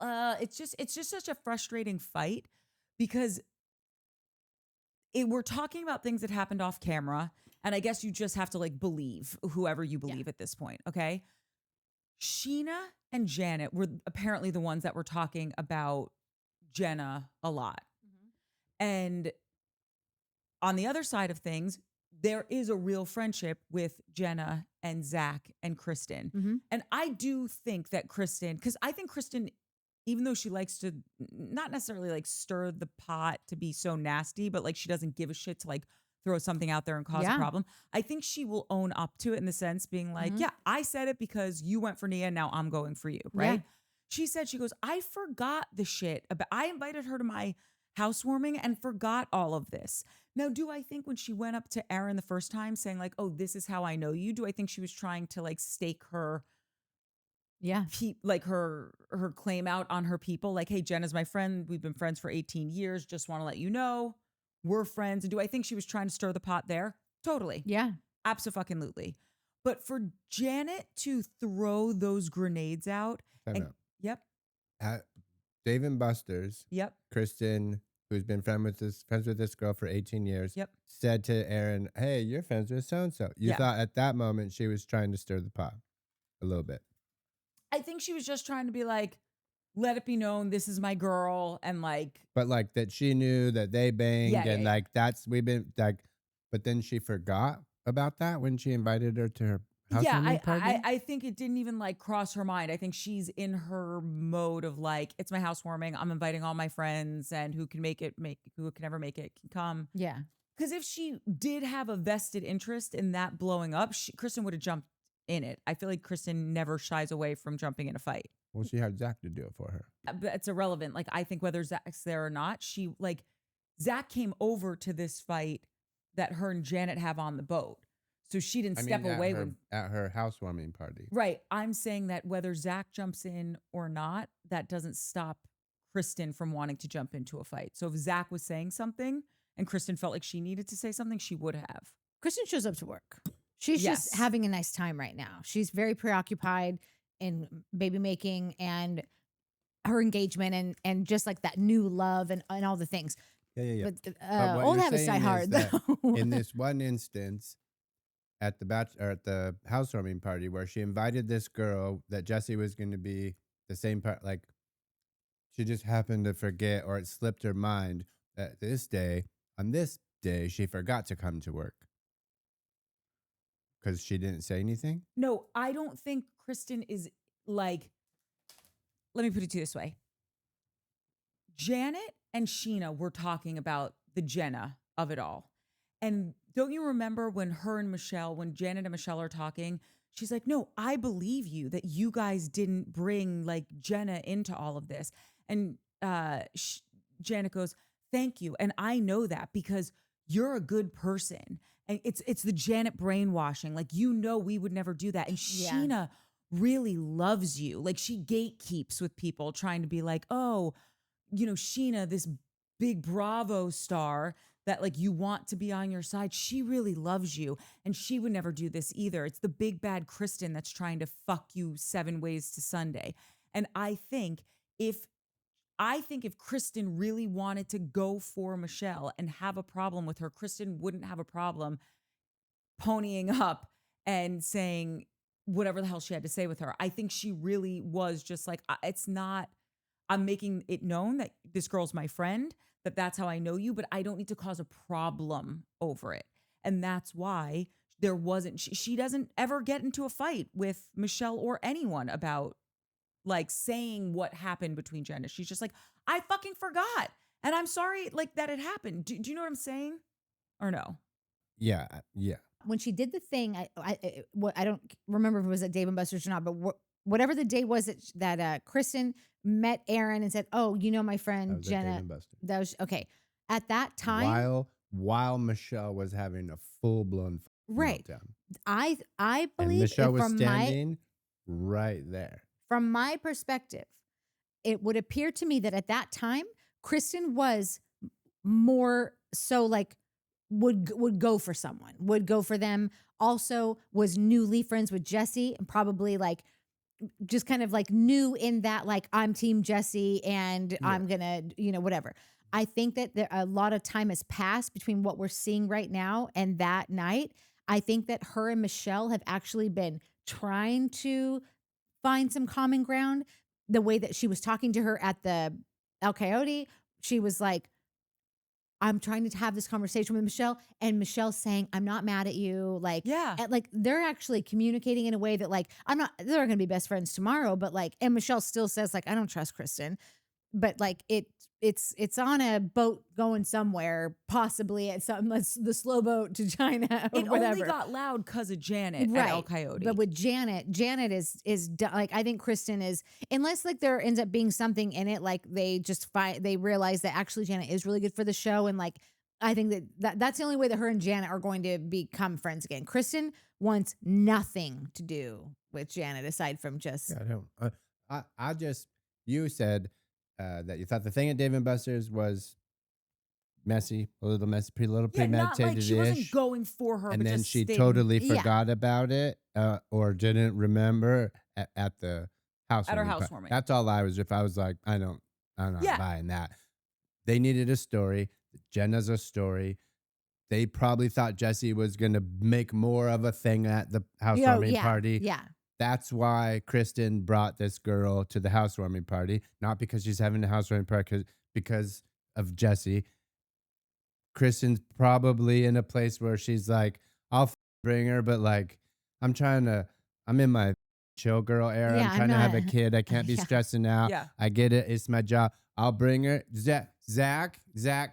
it's just such a frustrating fight because we're talking about things that happened off camera, and I guess you just have to like believe whoever you believe at this point, okay? Sheena and Janet were apparently the ones that were talking about Jenna a lot. And on the other side of things, there is a real friendship with Jenna and Zach and Kristen. Mm-hmm. And I do think that Kristen, because I think Kristen, even though she likes to not necessarily like stir the pot to be so nasty, but like she doesn't give a shit to like throw something out there and cause a problem. I think she will own up to it in the sense being like, yeah, I said it because you went for Nia. Now I'm going for you. Right. Yeah. She said, she goes, I forgot the shit about, I invited her to my housewarming and forgot all of this. Now, do I think when she went up to Aaron the first time saying like, oh, this is how I know you, do I think she was trying to like stake her, like her claim out on her people? Like, hey, Jenna's my friend. We've been friends for 18 years. Just want to let you know we're friends. And do I think she was trying to stir the pot there? Totally. Yeah. Abso-fucking-lutely. But for Janet to throw those grenades out. Yep. At Dave and Buster's. Yep. Kristen, who's been friends with this girl for 18 years, said to Aaron, hey, you're friends with so-and-so. You thought at that moment she was trying to stir the pot a little bit. I think she was just trying to be like, let it be known this is my girl, and like, but like that she knew that they banged, and like that's we've been like, but then she forgot about that when she invited her to her housewarming party. I think it didn't even like cross her mind. I think she's in her mode of like, it's my housewarming. I'm inviting all my friends, and who can never make it can come. Yeah, because if she did have a vested interest in that blowing up, Kristen would have jumped in it. I feel like Kristen never shies away from jumping in a fight. Well, she had Zach to do it for her. But it's irrelevant. Like, I think whether Zach's there or not, Zach came over to this fight that her and Janet have on the boat. So she didn't step away at her housewarming party. Right. I'm saying that whether Zach jumps in or not, that doesn't stop Kristen from wanting to jump into a fight. So if Zach was saying something and Kristen felt like she needed to say something, she would have. Kristen shows up to work. She's just having a nice time right now. She's very preoccupied in baby making and her engagement and just like that new love and all the things. Yeah. But old habits die hard though. In this one instance at the housewarming party where she invited this girl that Jesse was going to be the same part, like she just happened to forget, or it slipped her mind that on this day, she forgot to come to work. Because she didn't say anything? No, I don't think Kristen is like, let me put it to you this way. Janet and Sheena were talking about the Jenna of it all. And don't you remember when Janet and Michelle are talking, she's like, no, I believe you that you guys didn't bring like Jenna into all of this. And Janet goes, thank you. And I know that because you're a good person. And it's the Janet brainwashing. Like, we would never do that. And Sheena really loves you. Like, she gatekeeps with people trying to be like, oh, Sheena, this big Bravo star that like you want to be on your side. She really loves you. And she would never do this either. It's the big bad Kristen that's trying to fuck you 7 ways to Sunday. And I think if Kristen really wanted to go for Michelle and have a problem with her, Kristen wouldn't have a problem ponying up and saying whatever the hell she had to say with her. I think she really was just like, I'm making it known that this girl's my friend, that's how I know you, but I don't need to cause a problem over it. And that's why she doesn't ever get into a fight with Michelle or anyone about like saying what happened between Jenna. She's just like, I fucking forgot. And I'm sorry like that it happened. Do you know what I'm saying? Or no? Yeah. When she did the thing, I don't remember if it was at Dave and Buster's or not, but whatever the day was that Kristen met Aaron and said, oh, my friend Jenna. That was okay. At that time. While Michelle was having a full-blown meltdown. I believe and Michelle was standing right there. From my perspective, it would appear to me that at that time, Kristen was more so like would go for someone, would go for them. Also was newly friends with Jesse and probably like just kind of like new in that, like, I'm team Jesse and Yeah. I'm gonna, whatever. I think that a lot of time has passed between what we're seeing right now and that night. I think that her and Michelle have actually been trying to find some common ground. The way that she was talking to her at the El Coyote, she was like, I'm trying to have this conversation with Michelle, and Michelle's saying, I'm not mad at you. Like, Yeah. like they're actually communicating in a way that, like, they're gonna be best friends tomorrow, but like, and Michelle still says, like, I don't trust Kristen. But like it's on a boat going somewhere, possibly at the slow boat to China or It whatever. only got loud because of Janet Right. at El Coyote. But with Janet is like, I think Kristen is, unless like there ends up being something in it, like they just they realize that actually Janet is really good for the show, and like I think that's the only way that her and Janet are going to become friends again. Kristen wants nothing to do with Janet aside from just Yeah, I don't. I just, you said that you thought the thing at Dave and Buster's was messy, a little messy, not like premeditated she wasn't ish. going for her, And but then just she stayed- totally Yeah. forgot about it or didn't remember at the housewarming. At her part. housewarming. That's all I was. If I was like, I'm not Yeah. buying that. They needed a story. Jenna's a story. They probably thought Jesse was going to make more of a thing at the housewarming party. Yeah. That's why Kristen brought this girl to the housewarming party, not because she's having a housewarming party, because of Jesse. Kristen's probably in a place where she's like, I'll bring her, but like, I'm in my chill girl era. Yeah, I'm I'm trying to have a not- kid. I can't be Yeah. stressing out. Yeah. I get it. It's my job. I'll bring her. Zach,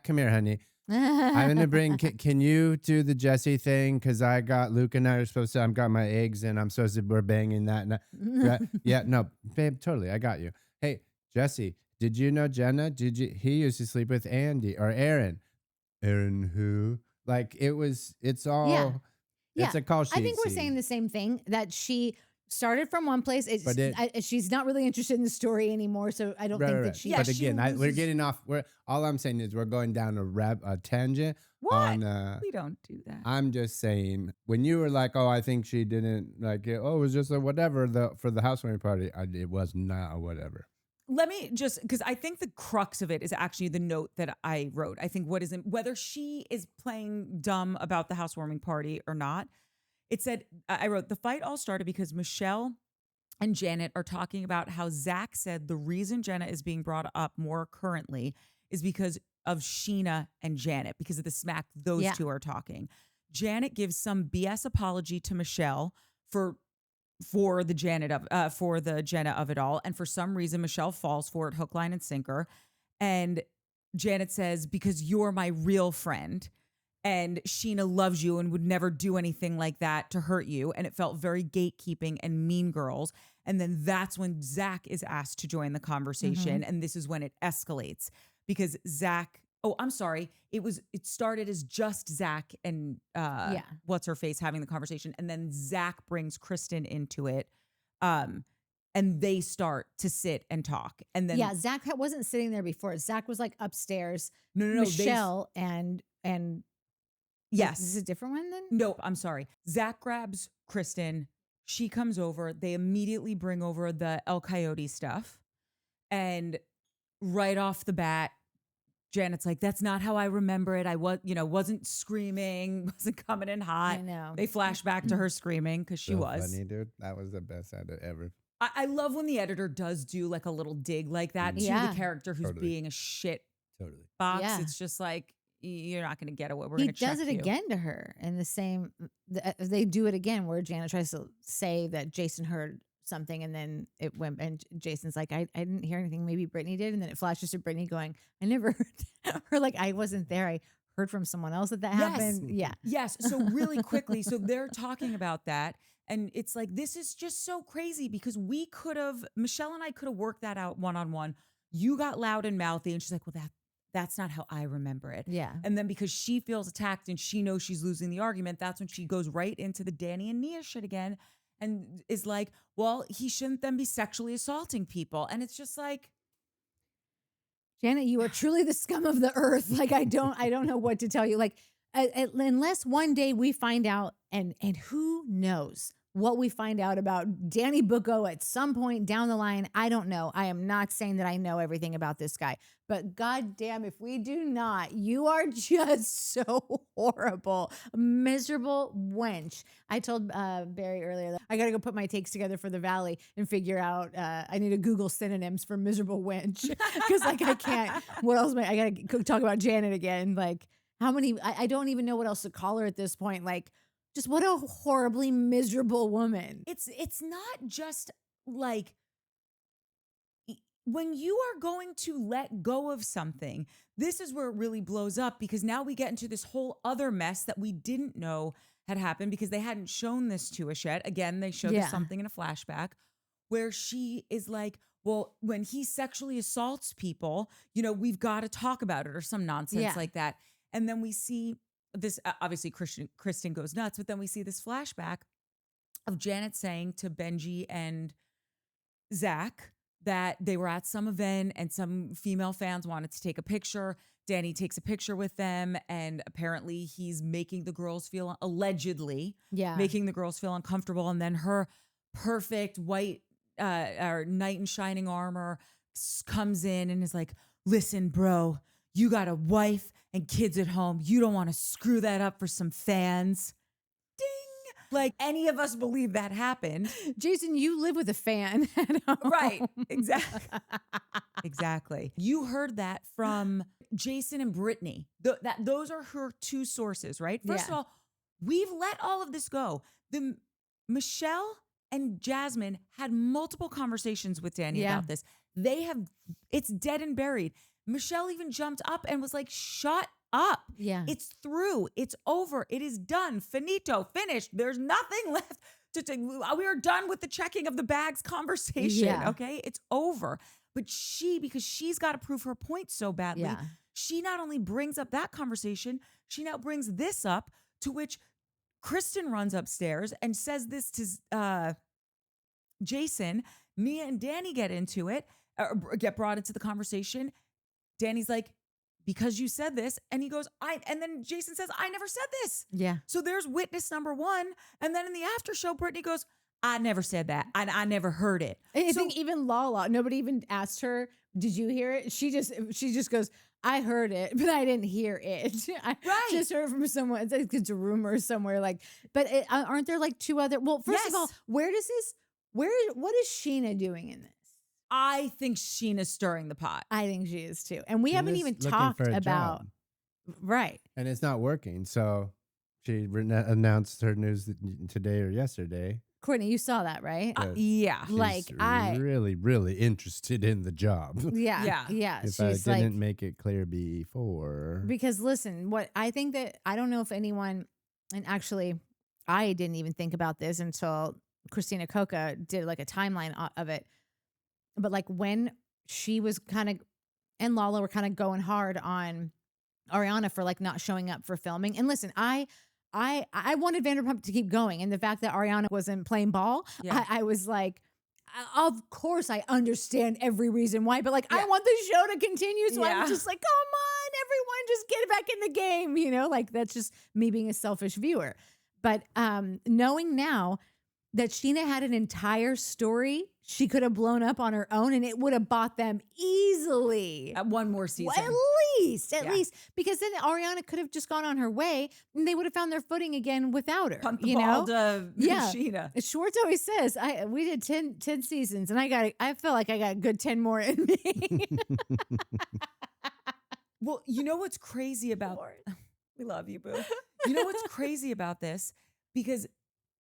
come here, honey. I'm gonna bring. Can you do the Jesse thing? Because I got Luke and I are supposed to. I've got my eggs and I'm supposed to. We're banging that. Yeah, no, babe, totally. I got you. Hey, Jesse, did you know Jenna? He used to sleep with Andy or Aaron. Aaron who? Like it's all. Yeah. It's a call sheet. I think we're saying the same thing, that she started from one place. She's not really interested in the story anymore, so I don't think that she. Yeah, but she again, we're loses- getting off. All I'm saying is we're going down a tangent. What? On, We don't do that. I'm just saying, when you were like, "Oh, I think she didn't like it. Oh, it was just a whatever." For the housewarming party, it was not a whatever. Let me just, because I think the crux of it is actually the note that I wrote. I think whether she is playing dumb about the housewarming party or not. It said, I wrote, the fight all started because Michelle and Janet are talking about how Zach said the reason Jenna is being brought up more currently is because of Sheena and Janet, because of the smack those two are talking. Janet gives some BS apology to Michelle for the Jenna of it all, and for some reason Michelle falls for it hook, line, and sinker. And Janet says, because you're my real friend. And Sheena loves you and would never do anything like that to hurt you. And it felt very gatekeeping and mean girls. And then that's when Zach is asked to join the conversation. And this is when it escalates because Zach, I'm sorry. It started as just Zach and what's her face having the conversation. And then Zach brings Kristen into it. And they start to sit and talk. And then Zach wasn't sitting there before. Zach was like upstairs. No. Michelle and yes. Is this a different one then? No, I'm sorry. Zach grabs Kristen. She comes over. They immediately bring over the El Coyote stuff. And right off the bat, Janet's like, that's not how I remember it. I wasn't screaming, wasn't coming in hot. I know. They flash back to her screaming because she was. Funny, dude. That was the best edit ever. I love when the editor does do like a little dig like that to the character who's being a shit box. Yeah. It's just like, you're not going to get away. He does it again to her in the same. They do it again where Janet tries to say that Jason heard something and then it went and Jason's like, I didn't hear anything. Maybe Brittany did. And then it flashes to Brittany going, I never heard her. Like, I wasn't there. I heard from someone else that happened. Yeah. Yes. So really quickly. So they're talking about that. And it's like, this is just so crazy because Michelle and I could have worked that out one-on-one. You got loud and mouthy and she's like, well, that's not how I remember it. Yeah. And then because she feels attacked and she knows she's losing the argument, that's when she goes right into the Danny and Nia shit again and is like, well, he shouldn't then be sexually assaulting people. And it's just like, Janet, you are truly the scum of the earth. Like, I don't know what to tell you. Like, unless one day we find out, and who knows, what we find out about Danny Bucco at some point down the line. I don't know. I am not saying that I know everything about this guy, but goddamn, if we do not, you are just so horrible, miserable wench. I told Barry earlier that I got to go put my takes together for the Valley and figure out. I need to Google synonyms for miserable wench because like I can't. What else? I got to talk about Janet again. Like how many? I don't even know what else to call her at this point. Like. Just what a horribly miserable woman. It's not just like when you are going to let go of something, this is where it really blows up because now we get into this whole other mess that we didn't know had happened because they hadn't shown this to us yet. Again, they showed us something in a flashback where she is like, well, when he sexually assaults people, you know, we've got to talk about it or some nonsense like that. And then we see this, obviously Kristen goes nuts, but then we see this flashback of Janet saying to Benji and Zach that they were at some event and some female fans wanted to take a picture. Danny takes a picture with them and apparently he's making the girls feel, allegedly, making the girls feel uncomfortable. And then her perfect white or knight in shining armor comes in and is like, listen, bro, you got a wife and kids at home. You don't want to screw that up for some fans. Ding. Like any of us believe that happened. Jason, you live with a fan at home. Right. Exactly. Exactly. You heard that from Jason and Britney. Those are her two sources, right? First of all, we've let all of this go. Michelle and Jasmine had multiple conversations with Danny about this. It's dead and buried. Michelle even jumped up and was like, shut up. Yeah. It's through. It's over. It is done. Finito. Finished. There's nothing left we are done with the checking of the bags conversation. Yeah. Okay. It's over. But because she's got to prove her point so badly, she not only brings up that conversation, she now brings this up, to which Kristen runs upstairs and says this to Jason. Mia and Danny get into it, get brought into the conversation. Danny's like, because you said this. And he goes, and then Jason says, I never said this. Yeah. So there's witness number one. And then in the after show, Brittany goes, I never said that. I never heard it. I think even Lala, nobody even asked her, did you hear it? She just goes, I heard it, but I didn't hear it. I just heard from someone. It's a rumor somewhere. Like, but aren't there like two other? Well, first of all, what is Sheena doing in this? I think Sheena's stirring the pot. I think she is too. And we haven't even talked about job. Right. And it's not working. So she announced her news today or yesterday. Courtney, you saw that, right? Yeah. She's really, really interested in the job. Yeah. If I didn't make it clear before. Because listen, what I think that I don't know if anyone, and actually I didn't even think about this until Christina Coca did like a timeline of it. But like when she was kind of, and Lala were kind of going hard on Ariana for like not showing up for filming. And listen, I wanted Vanderpump to keep going. And the fact that Ariana wasn't playing ball, I was like, of course I understand every reason why, but like I want the show to continue. So I'm just like, come on, everyone, just get back in the game. You know, like that's just me being a selfish viewer. But knowing now that Sheena had an entire story she could have blown up on her own and it would have bought them easily. At one more season. Well, at least. Because then Ariana could have just gone on her way and they would have found their footing again without her. Punt the ball to Sheena. Schwartz always says, we did 10 seasons and I feel like I got a good 10 more in me. Well, you know what's crazy about... We love you, boo. You know what's crazy about this? Because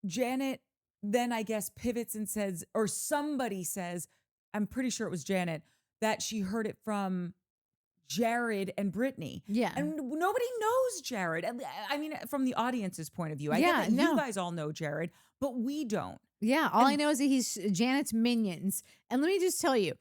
Janet... then I guess pivots and says, or somebody says, I'm pretty sure it was Janet, that she heard it from Jared and Brittany. Yeah. And nobody knows Jared. I mean, from the audience's point of view. I get that you guys all know Jared, but we don't. Yeah. All I know is that he's Janet's minions. And let me just tell you,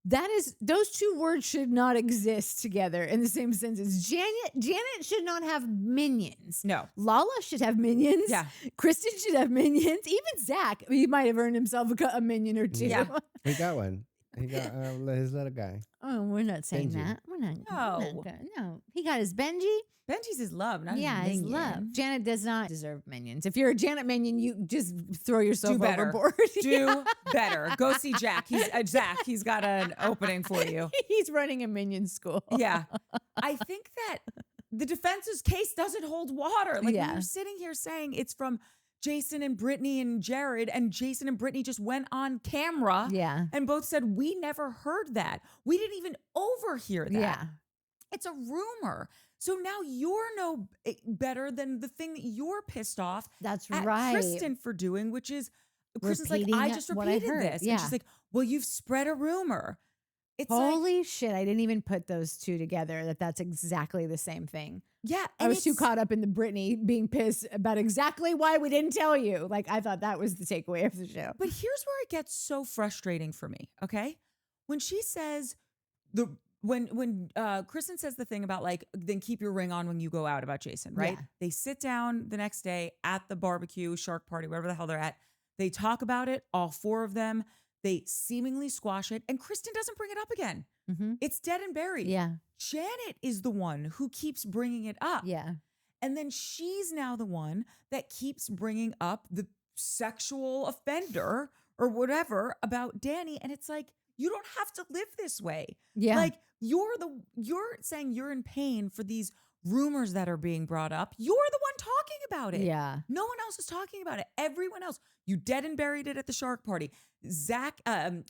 those two words should not exist together in the same sentence. Janet should not have minions. No. Lala should have minions. Yeah. Kristen should have minions. Even Zach, he might have earned himself a minion or two. Yeah. We got one. He got his little guy. Oh, we're not saying Benji. that. We're not. No. No. He got his Benji. Benji's his love, not Yeah, his his minion. love. Janet does not deserve minions. If you're a Janet minion, you just throw yourself Do better. overboard. Do better. Go see Jack. Zach. He's got an opening for you. He's running a minion school. Yeah. I think that the defense's case doesn't hold water. Like when Yeah. you're sitting here saying it's from Jason and Britney and Jared, and Jason and Britney just went on camera Yeah. and both said, we never heard that. We didn't even overhear that. Yeah. It's a rumor. So now you're no better than the thing that you're pissed off That's at right. Kristen for doing, which is Kristen's Repeating like, I just what I repeated heard. this. Yeah. And she's like, well, you've spread a rumor. It's like, Holy shit. I didn't even put those two together, that's exactly the same thing. yeah. I was too caught up in the Britney being pissed about exactly why we didn't tell you. Like, I thought that was the takeaway of the show. But here's where it gets so frustrating for me, okay? When she says when Kristen says the thing about like, then keep your ring on when you go out about Jason, right? Yeah. They sit down the next day at the barbecue, shark party, whatever the hell they're at. They talk about it, all four of them. They seemingly squash it, and Kristen doesn't bring it up again. Mm-hmm. It's dead and buried. Yeah. Janet is the one who keeps bringing it up. Yeah. And then she's now the one that keeps bringing up the sexual offender or whatever about Danny. And it's like, you don't have to live this way. Yeah. Like you're saying you're in pain for these rumors that are being brought up. You're the one talking about it. Yeah. No one else is talking about it. Everyone else, you dead and buried it at the shark party. Zach,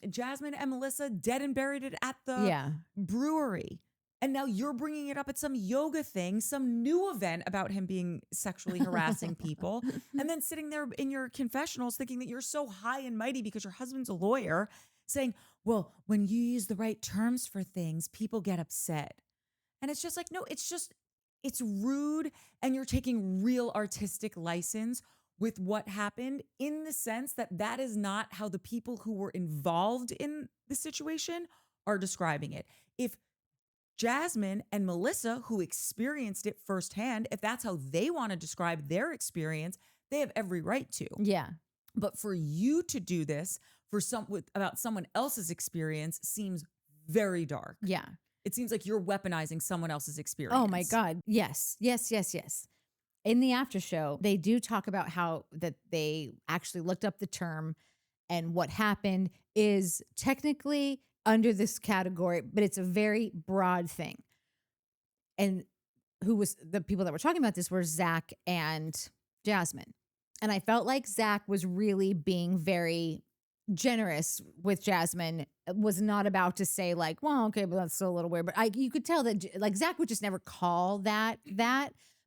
Jasmine and Melissa dead and buried it at the brewery. And now you're bringing it up at some yoga thing, some new event about him being sexually harassing people. And then sitting there in your confessionals thinking that you're so high and mighty because your husband's a lawyer, saying, well, when you use the right terms for things, people get upset. And it's just like, no, it's rude. And you're taking real artistic license with what happened in the sense that that is not how the people who were involved in the situation are describing it. If Jasmine and Melissa, who experienced it firsthand, if that's how they want to describe their experience, they have every right to. Yeah. But for you to do this about someone else's experience seems very dark. Yeah. It seems like you're weaponizing someone else's experience. Oh my God. Yes. Yes. Yes. Yes. In the after show, they do talk about how that they actually looked up the term, and what happened is technically under this category, but it's a very broad thing. And who was the people that were talking about this were Zach and Jasmine. And I felt like Zach was really being very generous with Jasmine, was not about to say like, well, okay, but that's still a little weird. But you could tell that like Zach would just never call that,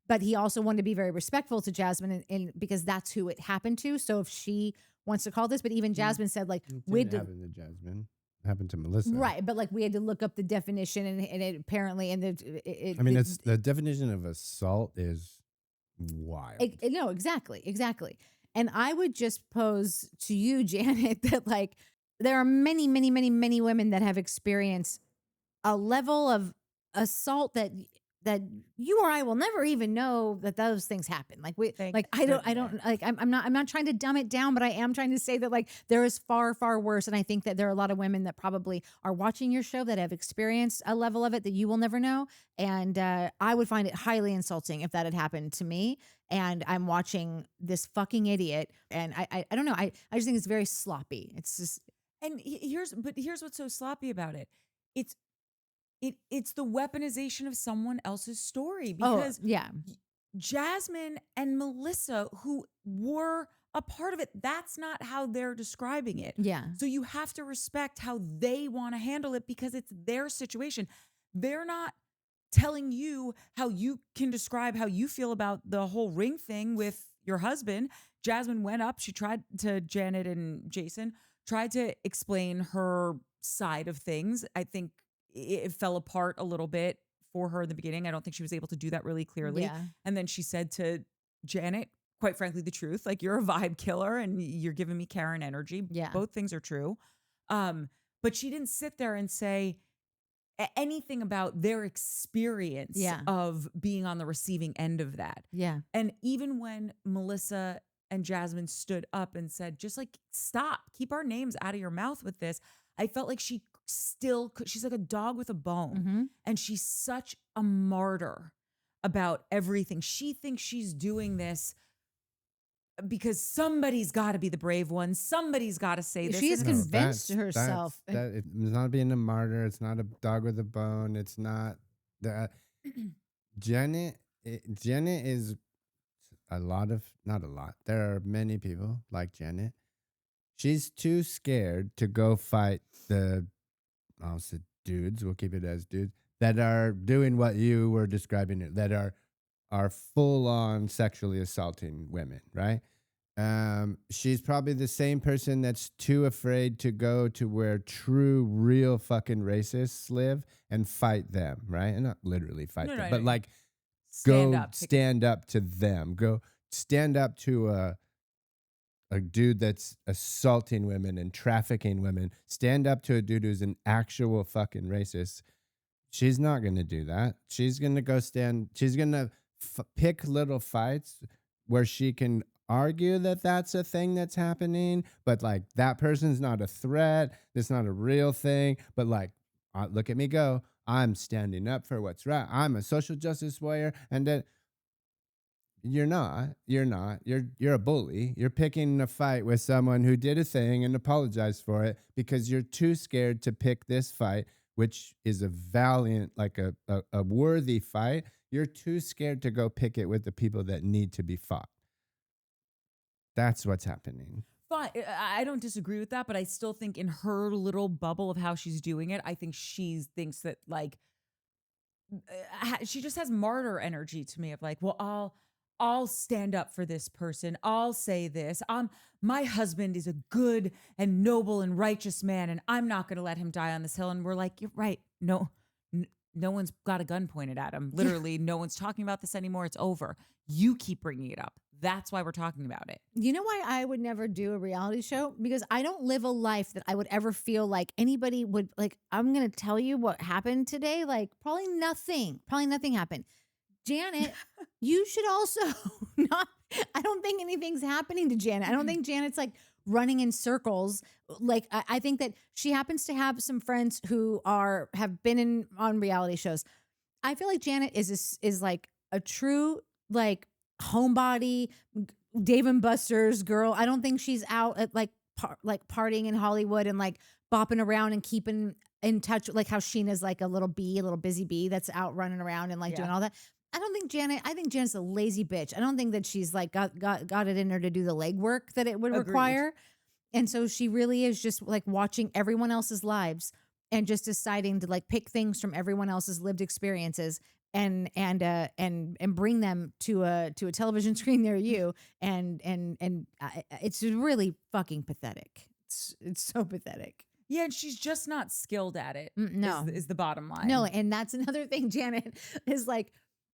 but he also wanted to be very respectful to Jasmine and because that's who it happened to. So if she wants to call this, but even Jasmine said like, It happened to Jasmine. It happened to Melissa. Right, but like we had to look up the definition, and it apparently it's the definition of assault is wild. No, exactly. And I would just pose to you, Janet, that like there are many, many, many, many women that have experienced a level of assault that you or I will never even know that those things happen. Like I'm not trying to dumb it down, but I am trying to say that like there is far, far worse. And I think that there are a lot of women that probably are watching your show that have experienced a level of it that you will never know. And I would find it highly insulting if that had happened to me. And I'm watching this fucking idiot. And I don't know. I just think it's very sloppy. It's just. And here's what's so sloppy about it. It's the weaponization of someone else's story, because Jasmine and Melissa, who were a part of it, that's not how they're describing it. Yeah. So you have to respect how they want to handle it because it's their situation. They're not telling you how you can describe how you feel about the whole ring thing with your husband. Jasmine went up. She tried to, Janet and Jason tried to explain her side of things. I think it fell apart a little bit for her in the beginning. I don't think she was able to do that really clearly. Yeah. And then she said to Janet, quite frankly, the truth, like, you're a vibe killer and you're giving me Karen energy. Yeah. Both things are true. But she didn't sit there and say anything about their experience of being on the receiving end of that. Yeah. And even when Melissa and Jasmine stood up and said, just like, stop, keep our names out of your mouth with this, I felt like she still could. She's like a dog with a bone. Mm-hmm. And she's such a martyr about everything. She thinks she's doing this because somebody's got to be the brave one. Somebody's got to say this. She is And it's- convinced herself. It's not being a martyr. It's not a dog with a bone. It's not that. Janet is not a lot. There are many people like Janet. She's too scared to go fight I'll say dudes, we'll keep it as dudes, that are doing what you were describing, that are full on sexually assaulting women, right? She's probably the same person that's too afraid to go to where true, real fucking racists live and fight them, right? And not literally fight them, but like stand up to them. Go stand up to a dude that's assaulting women and trafficking women. Stand up to a dude who's an actual fucking racist. She's not going to do that. She's going to go stand. She's going to pick little fights where she can argue that that's a thing that's happening, but like that person's not a threat. It's not a real thing. But like, look at me go. I'm standing up for what's right. I'm a social justice warrior, and that. You're not. You're a bully. You're picking a fight with someone who did a thing and apologized for it because you're too scared to pick this fight, which is a valiant, like a worthy fight. You're too scared to go pick it with the people that need to be fought. That's what's happening. Fine. I don't disagree with that, but I still think in her little bubble of how she's doing it, I think she thinks that like she just has martyr energy to me of like, well, I'll stand up for this person. I'll say this. My husband is a good and noble and righteous man, and I'm not going to let him die on this hill. And we're like, you're right. No one's got a gun pointed at him. Literally, no one's talking about this anymore. It's over. You keep bringing it up. That's why we're talking about it. You know why I would never do a reality show? Because I don't live a life that I would ever feel like anybody would like, I'm going to tell you what happened today. Like probably nothing happened. Janet, you should also not, I don't think anything's happening to Janet. I don't think Janet's like running in circles. Like I think that she happens to have some friends who have been on reality shows. I feel like Janet is like a true like homebody, Dave and Buster's girl. I don't think she's out at like partying in Hollywood and like bopping around and keeping in touch, like how Sheena's like a little busy bee that's out running around and like doing all that. I think Janet's a lazy bitch. I don't think that she's like got it in her to do the legwork that it would require. And so she really is just like watching everyone else's lives and just deciding to like pick things from everyone else's lived experiences and bring them to a television screen near you. And it's really fucking pathetic. It's so pathetic. Yeah, and she's just not skilled at it. No, is the bottom line. No, and that's another thing. Janet is like,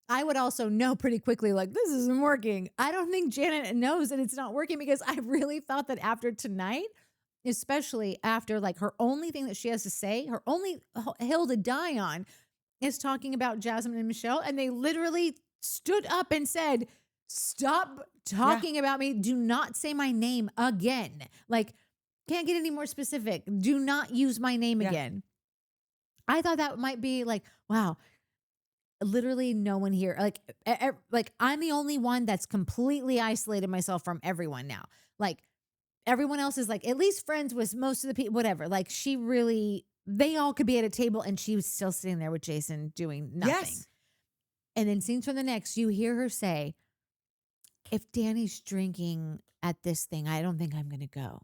I would also know pretty quickly, like, this isn't working. I don't think Janet knows that it's not working because I really thought that after tonight, especially after like her only thing that she has to say, her only hill to die on is talking about Jasmine and Michelle. And they literally stood up and said, stop talking about me. Do not say my name again. Like, can't get any more specific. Do not use my name again. I thought that might be like, wow. Literally no one here. Like I'm the only one that's completely isolated myself from everyone now. Like everyone else is like at least friends with most of the people, whatever. Like they all could be at a table and she was still sitting there with Jason doing nothing. Yes. And then scenes from the next, you hear her say, if Danny's drinking at this thing, I don't think I'm going to go.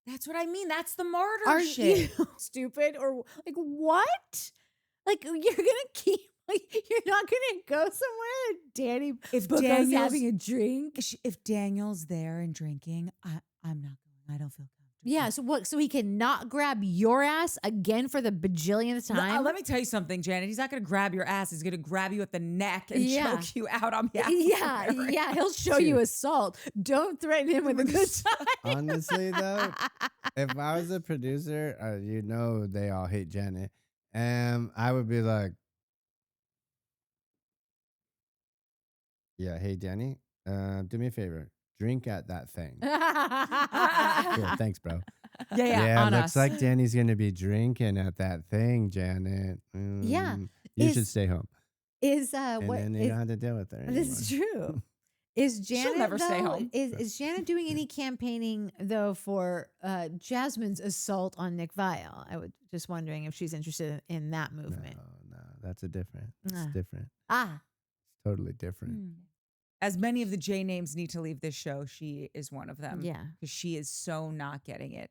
That's what I mean. That's the martyr shit. You stupid or like what? Like you're going to keep you're not gonna go somewhere, Danny. If Daniel's having a drink, if Daniel's there and drinking, I'm not going. I don't feel comfortable. Yeah. So what? So he cannot grab your ass again for the bajillionth time. Let me tell you something, Janet. He's not gonna grab your ass. He's gonna grab you at the neck and choke you out on behalf. Yeah. He'll show you assault. Don't threaten him with a good time. Honestly, though, if I was a producer, they all hate Janet, and I would be like. Yeah, hey Danny, do me a favor, drink at that thing. Cool, thanks, bro. Yeah, on looks us. like Danny's gonna be drinking at that thing, Janet. Yeah. You should stay home. Is And what then you don't have to deal with her anymore. this is true. Is Janet never stay though, home. Is Janet doing any campaigning though for Jasmine's assault on Nick Viall? I was just wondering if she's interested in that movement. No, that's different. It's different. Ah, Totally different. As many of the J names need to leave this show, she is one of them. yeah. Because she is so not getting it.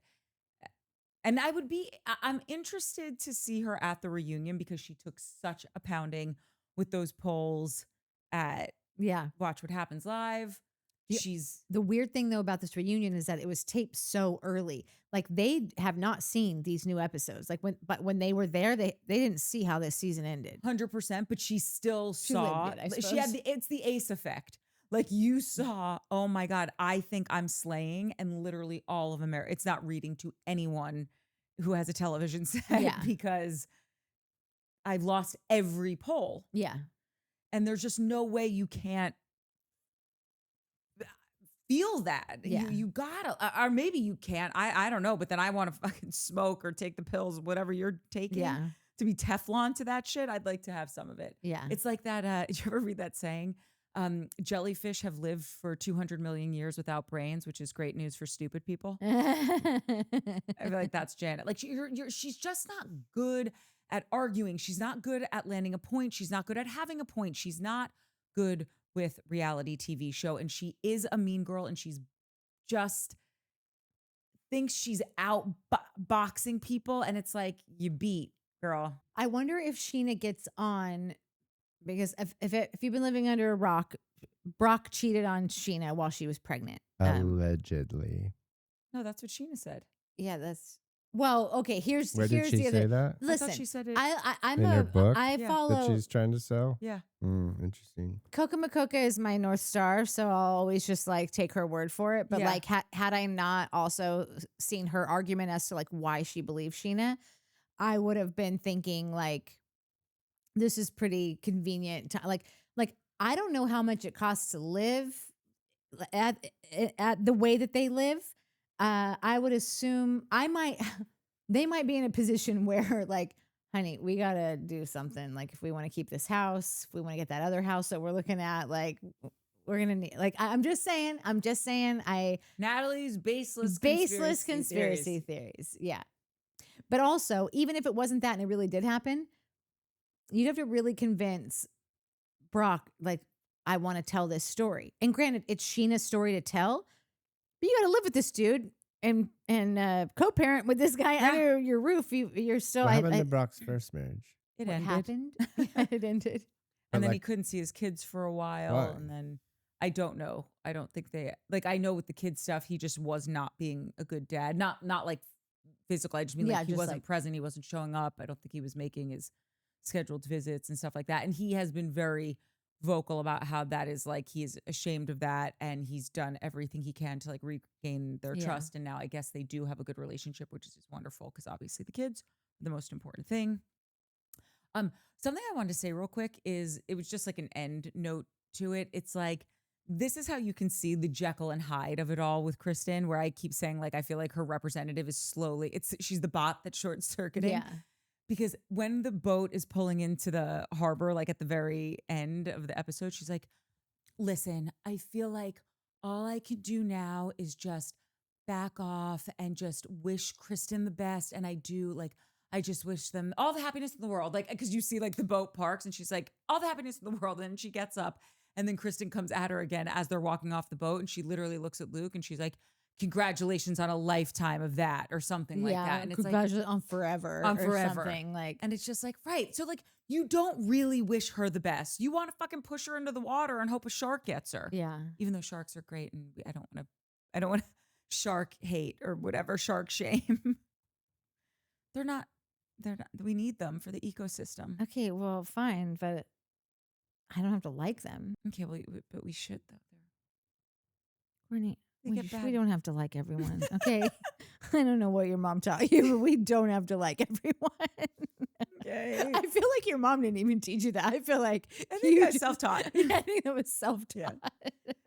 And I'm interested to see her at the reunion because she took such a pounding with those polls at Yeah. Watch What Happens Live. The weird thing though about this reunion is that it was taped so early. Like they have not seen these new episodes. Like when they were there, they didn't see how this season ended. 100%, but she still saw. lived it, I She had suppose. it's the Ace effect. Like you saw, oh my God, I think I'm slaying, and literally all of America. It's not reading to anyone who has a television set Yeah. because I've lost every poll, Yeah. and there's just no way you can't feel that. Yeah. You gotta, or maybe you can't. I don't know, but then I want to fucking smoke or take the pills, whatever you're taking. Yeah. To be Teflon to that shit, I'd like to have some of it. Yeah. It's like that. Did you ever read that saying? Jellyfish have lived for 200 million years without brains, which is great news for stupid people. I feel like that's Janet. Like she's just not good at arguing. She's not good at landing a point. She's not good at having a point. She's not good with reality TV show. And she is a mean girl, and she's just thinks she's out boxing people. And it's like, you beat, girl. I wonder if Sheena gets on, because if you've been living under a rock, Brock cheated on Sheena while she was pregnant. Allegedly. No, that's what Sheena said. Yeah, well, okay. Where Here's did she the say other. that? Listen, I thought she said it. I'm In her book? I Yeah. follow That she's trying to sell? Yeah. Interesting. Coca Macoca is my North Star, so I'll always just like take her word for it. But Yeah. like, had I not also seen her argument as to like why she believes Sheena, I would have been thinking like, this is pretty convenient. Like I don't know how much it costs to live at the way that they live. I would assume they might be in a position where like, honey, we got to do something. Like if we want to keep this house, if we want to get that other house that we're looking at, like we're going to need, like, I'm just saying, Natalie's baseless conspiracy theories. Yeah. But also, even if it wasn't that and it really did happen, you'd have to really convince Brock, like, I want to tell this story. And granted, it's Sheena's story to tell, but you got to live with this dude and co-parent with this guy under your roof. You're still. What happened to Brock's first marriage? It what ended. happened? It ended. And then like- he couldn't see his kids for a while. Why? And then I don't know. I don't think I know with the kids stuff, he just was not being a good dad. Not like physical. I just mean Yeah, like he just wasn't like- present. He wasn't showing up. I don't think he was making his scheduled visits and stuff like that. And he has been very vocal about how that is like, he's ashamed of that. And he's done everything he can to like regain their Yeah. trust. And now I guess they do have a good relationship, which is just wonderful because obviously the kids are the most important thing. Something I wanted to say real quick is it was just like an end note to it. It's like, this is how you can see the Jekyll and Hyde of it all with Kristen, where I keep saying like, I feel like her representative is she's the bot that's short circuiting. Yeah. Because when the boat is pulling into the harbor, like at the very end of the episode, she's like, listen, I feel like all I can do now is just back off and just wish Kristen the best. And I just wish them all the happiness in the world. Like, because you see like the boat parks and she's like, all the happiness in the world. And then she gets up and then Kristen comes at her again as they're walking off the boat. And she literally looks at Luke and she's like, congratulations on a lifetime of that or something like that. And it's like, congratulations on forever. on or forever. something like. and it's just like, right. So like, you don't really wish her the best. You want to fucking push her into the water and hope a shark gets her. Yeah. Even though sharks are great. And I don't want to shark hate or whatever, shark shame. They're not, we need them for the ecosystem. Okay, well, fine, but I don't have to like them. Okay, well, but we should though. Courtney, They get bad. we don't have to like everyone. Okay. I don't know what your mom taught you, but we don't have to like everyone. Okay. I feel like your mom didn't even teach you that. I feel like I think that's self-taught. I think that was self-taught.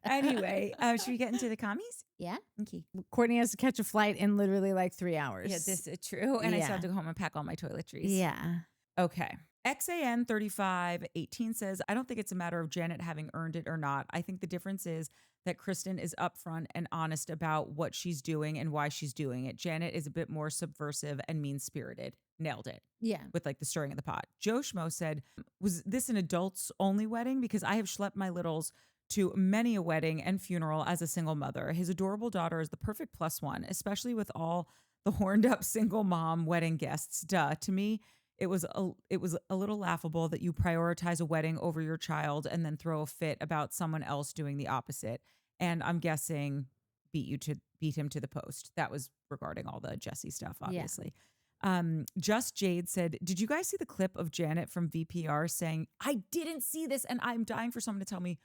Anyway, should we get into the commies? Yeah. Okay. Courtney has to catch a flight in literally like 3 hours. Yeah, this is true. And I still Yeah. have to go home and pack all my toiletries. Yeah. Okay. XAN 3518 says, I don't think it's a matter of Janet having earned it or not. I think the difference is that Kristen is upfront and honest about what she's doing and why she's doing it. Janet is a bit more subversive and mean-spirited. Nailed it. Yeah. With like the stirring of the pot. Joe Schmo said, was this an adults only wedding? Because I have schlepped my littles to many a wedding and funeral as a single mother. His adorable daughter is the perfect plus one, especially with all the horned up single mom wedding guests. Duh. To me, it was a little laughable that you prioritize a wedding over your child and then throw a fit about someone else doing the opposite. And I'm guessing beat him to the post. That was regarding all the Jesse stuff, obviously. Just Jade said, did you guys see the clip of Janet from VPR saying, I didn't see this and I'm dying for someone to tell me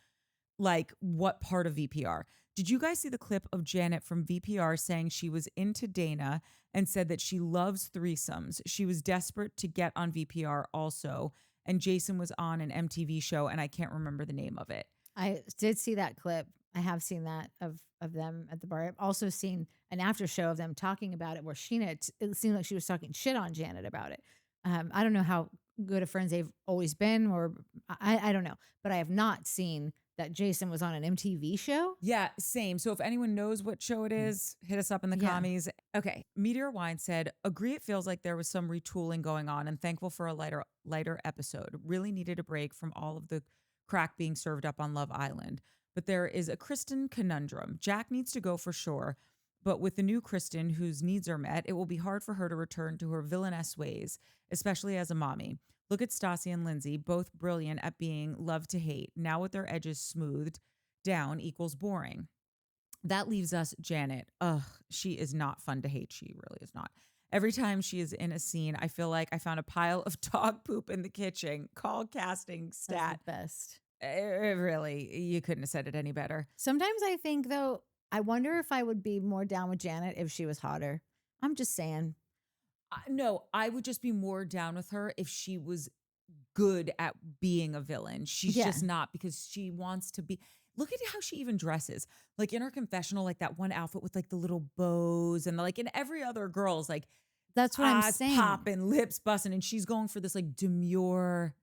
like what part of VPR? Did you guys see the clip of Janet from VPR saying she was into Dana and said that she loves threesomes? She was desperate to get on VPR also. And Jason was on an MTV show and I can't remember the name of it. I did see that clip. I have seen that of them at the bar. I've also seen an after show of them talking about it where Sheena, it seemed like she was talking shit on Janet about it. I don't know how good of friends they've always been, or I don't know, but I have not seen that Jason was on an MTV show. Yeah, same. So if anyone knows what show it is, hit us up in the commies. Okay. Meteor Wine said, agree it feels like there was some retooling going on and thankful for a lighter episode. Really needed a break from all of the crack being served up on Love Island. But there is a Kristen conundrum. Jack needs to go for sure, but with the new Kristen whose needs are met, it will be hard for her to return to her villainous ways, especially as a mommy. Look at Stassi and Lindsay, both brilliant at being love to hate. Now with their edges smoothed down equals boring. That leaves us Janet. Ugh, she is not fun to hate. She really is not. Every time she is in a scene, I feel like I found a pile of dog poop in the kitchen. Call casting stat. That's the best. Really, you couldn't have said it any better. Sometimes I think, though, I wonder if I would be more down with Janet if she was hotter. I'm just saying. No, I would just be more down with her if she was good at being a villain. She's just not, because she wants to be. Look at how she even dresses. Like in her confessional, like that one outfit with like the little bows and like in every other girl's like that's what I'm saying. Popping, lips busting, and she's going for this like demure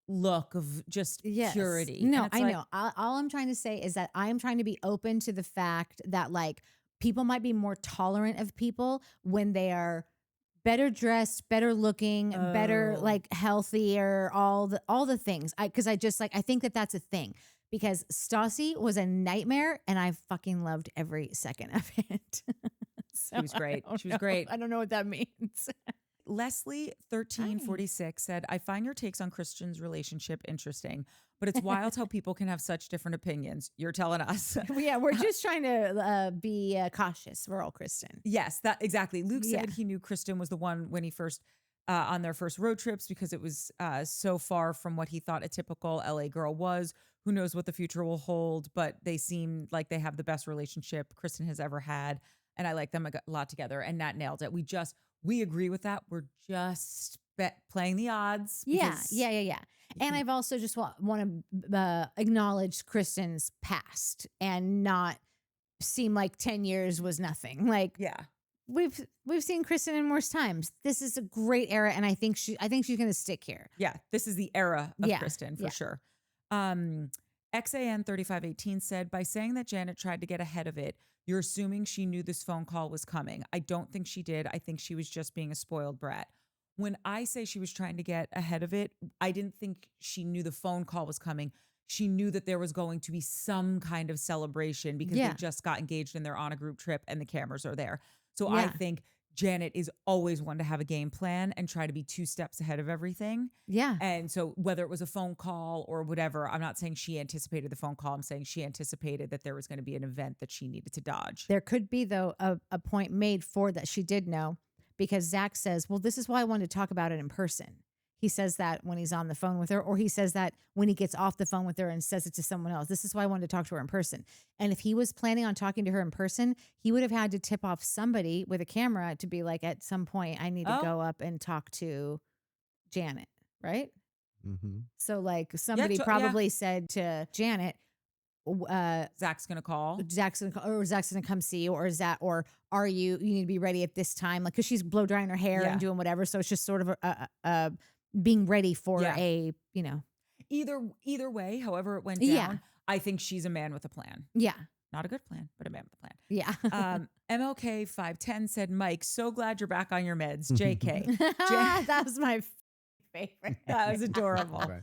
look of just purity. No, I know. All I'm trying to say is that I'm trying to be open to the fact that like people might be more tolerant of people when they are better dressed, better looking, better like healthier, all the things. I think that that's a thing, because Stassi was a nightmare and I fucking loved every second of it. So she was great. She was great. I don't know what that means. Leslie 1346 said, I find your takes on Christian's relationship interesting, but it's wild how people can have such different opinions. You're telling us. Yeah, we're just trying to be cautious. We're all Kristen. Yes, that exactly. Luke said he knew Kristen was the one when he first on their first road trips because it was so far from what he thought a typical LA girl was. Who knows what the future will hold, but they seem like they have the best relationship Kristen has ever had. And I like them a lot together. And Nat nailed it. We agree with that. We're just playing the odds. Yeah. And I've also just want to acknowledge Kristen's past and not seem like 10 years was nothing. Like, we've seen Kristen in worse times. This is a great era, and I think she's going to stick here. Yeah, this is the era of Kristen for sure. XAN 3518 said, by saying that Janet tried to get ahead of it, you're assuming she knew this phone call was coming. I don't think she did. I think she was just being a spoiled brat. When I say she was trying to get ahead of it, I didn't think she knew the phone call was coming. She knew that there was going to be some kind of celebration because they just got engaged and they're on a group trip and the cameras are there. So I think Janet is always one to have a game plan and try to be 2 steps ahead of everything. Yeah. And so whether it was a phone call or whatever, I'm not saying she anticipated the phone call. I'm saying she anticipated that there was going to be an event that she needed to dodge. There could be, though, a point made for that she did know, because Zach says, well, this is why I wanted to talk about it in person. He says that when he's on the phone with her, or he says that when he gets off the phone with her and says it to someone else. This is why I wanted to talk to her in person. And if he was planning on talking to her in person, he would have had to tip off somebody with a camera to be like, at some point, I need to go up and talk to Janet, right? Mm-hmm. So like somebody probably said to Janet, Zach's gonna call. Zach's gonna come see you, or is that, or are you need to be ready at this time, like, because she's blow drying her hair and doing whatever, so it's just sort of a being ready for a, you know, either way, however it went down. Yeah. I think she's a man with a plan. yeah, Not a good plan, but a man with a plan. yeah. MLK 510 said, Mike, so glad you're back on your meds. JK. That was my favorite. That was adorable. Right.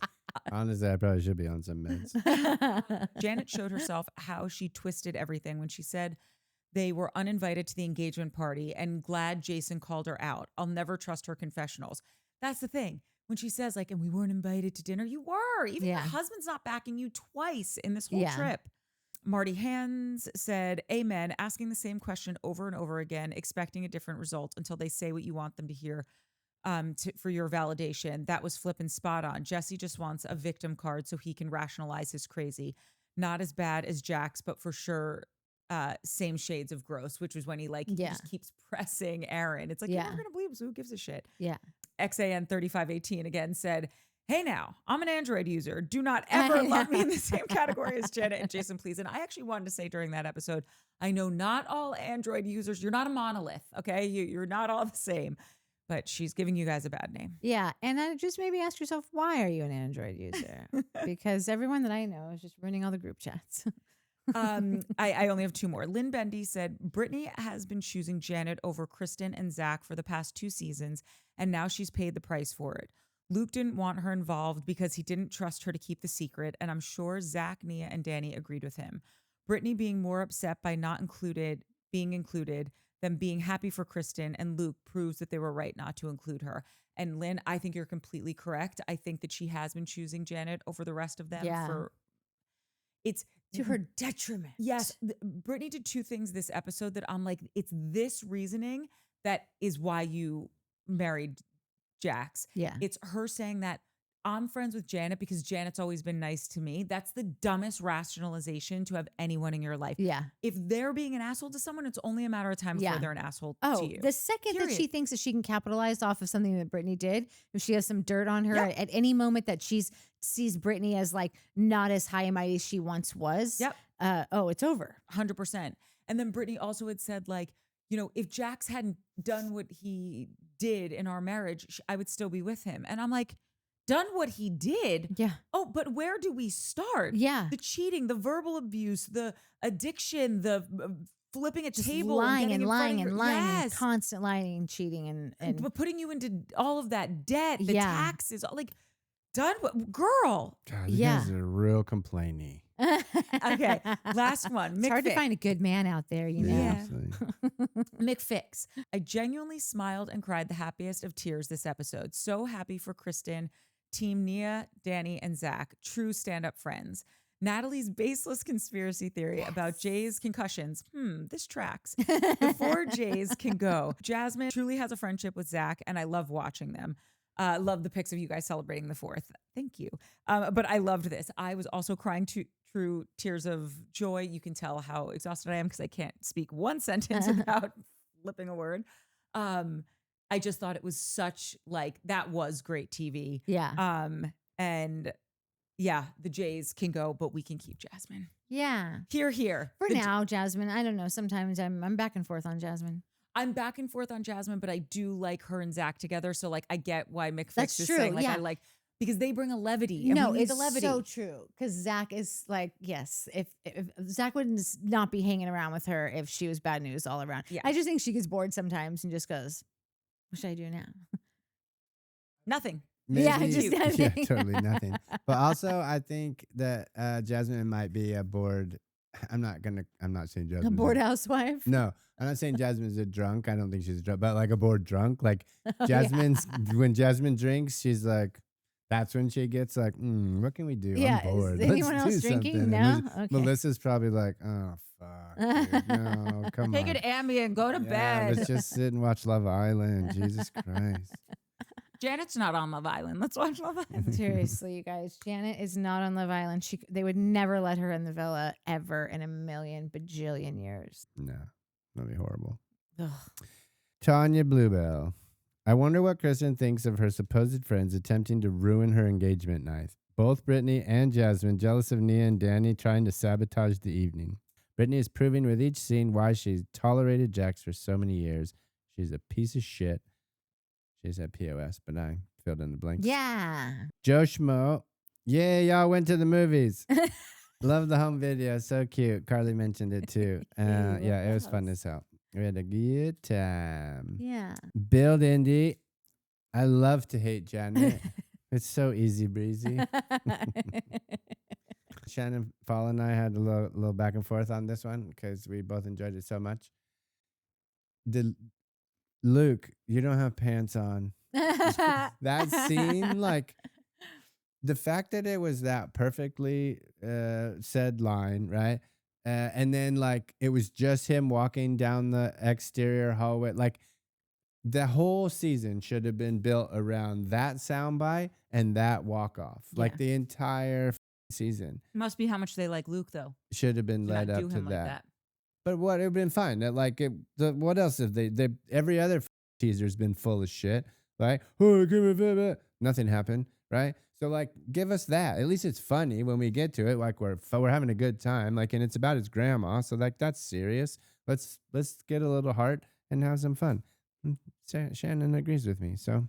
Honestly, I probably should be on some meds. Janet showed herself how she twisted everything when she said they were uninvited to the engagement party and glad Jason called her out. I'll never trust her confessionals. That's the thing. When she says, like, and we weren't invited to dinner, you were. Even your husband's not backing you twice in this whole trip. Marty Hands said, amen, asking the same question over and over again, expecting a different result until they say what you want them to hear for your validation. That was flipping spot on. Jesse just wants a victim card so he can rationalize his crazy. Not as bad as Jax, but for sure same shades of gross, which was when he he just keeps pressing Aaron. It's like, you're not going to believe him, so who gives a shit? Yeah. XAN 3518 again said, hey now, I'm an Android user. Do not ever lump me in the same category as Jenna and Jason, please. And I actually wanted to say during that episode, I know not all Android users, you're not a monolith, okay? You're not all the same. But she's giving you guys a bad name. Yeah. And then just maybe ask yourself, why are you an Android user? Because everyone that I know is just ruining all the group chats. I only have two more. Lynn Bendy said, Britney has been choosing Janet over Kristen and Zach for the past 2 seasons, and now she's paid the price for it. Luke didn't want her involved because he didn't trust her to keep the secret, and I'm sure Zach, Nia, and Danny agreed with him. Britney being more upset by not being included than being happy for Kristen and Luke proves that they were right not to include her. And Lynn, I think you're completely correct. I think that she has been choosing Janet over the rest of them for... It's to her detriment. Yes. Britney did 2 things this episode that I'm like, it's this reasoning that is why you married Jax. Yeah. It's her saying that I'm friends with Janet because Janet's always been nice to me. That's the dumbest rationalization to have anyone in your life. Yeah. If they're being an asshole to someone, it's only a matter of time before they're an asshole to you. The second that she thinks that she can capitalize off of something that Britney did, if she has some dirt on her at any moment that sees Britney as like not as high and mighty as she once was, it's over. 100%. And then Britney also had said, like, you know, if Jax hadn't done what he did in our marriage, I would still be with him. And I'm like, done what he did? Yeah. Oh, but where do we start? Yeah. The cheating, the verbal abuse, the addiction, the flipping a just table, lying and lying and and constant lying and cheating and putting you into all of that debt, the taxes, like done what, girl. God, you guys are real complaining. Okay, last one. It's hard to find a good man out there, you know. Yeah. McFix. I genuinely smiled and cried the happiest of tears this episode. So happy for Kristen, Team Nia, Danny, and Zach. True stand-up friends. Natalie's baseless conspiracy theory about Jay's concussions. This tracks. Before Jay's can go. Jasmine truly has a friendship with Zach, and I love watching them. Love the pics of you guys celebrating the 4th. Thank you. But I loved this. I was also crying through tears of joy. You can tell how exhausted I am because I can't speak one sentence without flipping a word. I just thought it was such that was great TV. Yeah. And yeah, the Jays can go, but we can keep Jasmine. Yeah. Here. For now, Jasmine. I don't know. Sometimes I'm back and forth on Jasmine. I'm back and forth on Jasmine, but I do like her and Zach together. So I get why McFix is true, saying I because they bring a levity. And it's the levity. So true. Because Zach is yes, if Zach would not be hanging around with her if she was bad news all around. Yeah. I just think she gets bored sometimes and just goes, what should I do now? Nothing. Maybe, just nothing. Yeah, totally nothing. But also, I think that Jasmine might be a bored. I'm not saying Jasmine. A bored housewife? No, I'm not saying Jasmine's a drunk. I don't think she's a drunk, but like a bored drunk. Like Jasmine's, when Jasmine drinks, she's like, that's when she gets like, what can we do? Yeah, I'm bored. is anyone else drinking? No? Okay. Melissa's probably like, oh, fuck. Dude, no, come on. Take an Ambien, go to bed. Let's just sit and watch Love Island. Jesus Christ. Janet's not on Love Island. Let's watch Love Island. Seriously, you guys. Janet is not on Love Island. They would never let her in the villa ever in a million bajillion years. No, that'd be horrible. Ugh. Tanya Bluebell. I wonder what Kristen thinks of her supposed friends attempting to ruin her engagement night. both Britney and Jasmine jealous of Nia and Danny trying to sabotage the evening. Britney is proving with each scene why she's tolerated Jax for so many years. She's a piece of shit. She said POS, but I filled in the blanks. Yeah. Joe Schmo. Yeah, y'all went to the movies. Love the home video. So cute. Carly mentioned it too. Yeah, it was fun as hell. We had a good time. Yeah. Build Indie. I love to hate Janet. It's so easy breezy. Shannon, Paul, and I had a little back and forth on this one because we both enjoyed it so much. Luke, you don't have pants on. That scene, like the fact that it was that perfectly said line, right? And then like it was just him walking down the exterior hallway. Like the whole season should have been built around that soundbite and that walk off. Yeah. Like the entire season. Must be how much they like Luke, though. Should have been To led not up do to him like that. But what, it would have been fine. That like what else have they every other teaser's been full of shit. Like, oh, nothing happened, right? So like give us that. At least it's funny when we get to it. Like we're having a good time. Like, and it's about his grandma. So like that's serious. Let's get a little heart and have some fun. Shannon agrees with me. So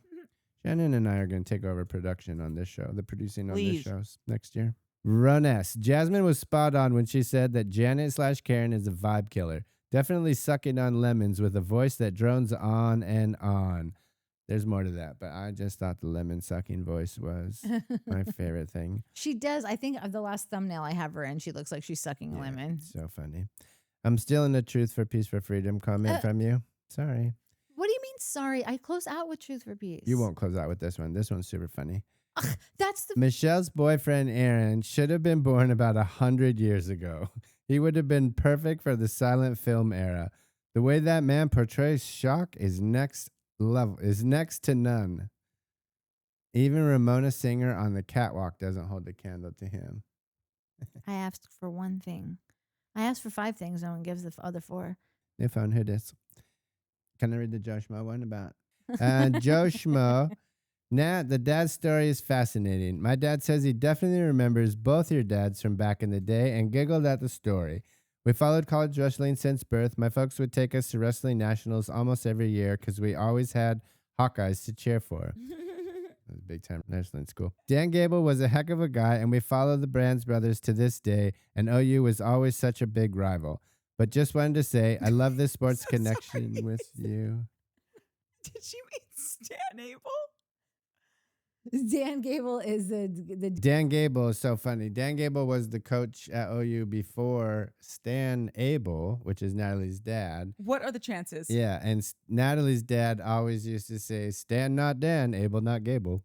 Shannon and I are going to take over production on this show, the producing on this show next year. Run S. Jasmine was spot on when she said that Janet/Karen is a vibe killer. Definitely sucking on lemons with a voice that drones on and on. There's more to that, but I just thought the lemon sucking voice was my favorite thing. She does. I think of the last thumbnail I have her in, she looks like she's sucking a lemon. So funny. I'm stealing the Truth for Peace for Freedom comment from you. Sorry. What do you mean, sorry? I close out with Truth for Peace. You won't close out with this one. This one's super funny. Ugh, that's the Michelle's boyfriend, Aaron, should have been born about 100 years ago. He would have been perfect for the silent film era. The way that man portrays shock is next to none. Even Ramona Singer on the catwalk doesn't hold a candle to him. I asked for one thing. I asked for 5 things. No one gives the other 4. They found who this. Can I read the Joe Schmo one about? Joe Schmo. Nat, the dad's story is fascinating. My dad says he definitely remembers both your dads from back in the day and giggled at the story. We followed college wrestling since birth. My folks would take us to wrestling nationals almost every year because we always had Hawkeyes to cheer for. Big time wrestling school. Dan Gable was a heck of a guy, and we follow the Brands brothers to this day, and OU was always such a big rival. But just wanted to say, I love this sports connection with you. Did she mean Stan Abel? Dan Gable is the Dan Gable is so funny. Dan Gable was the coach at OU before Stan Abel, which is Natalie's dad. What are the chances? Yeah, and Natalie's dad always used to say, Stan not Dan, Abel not Gable.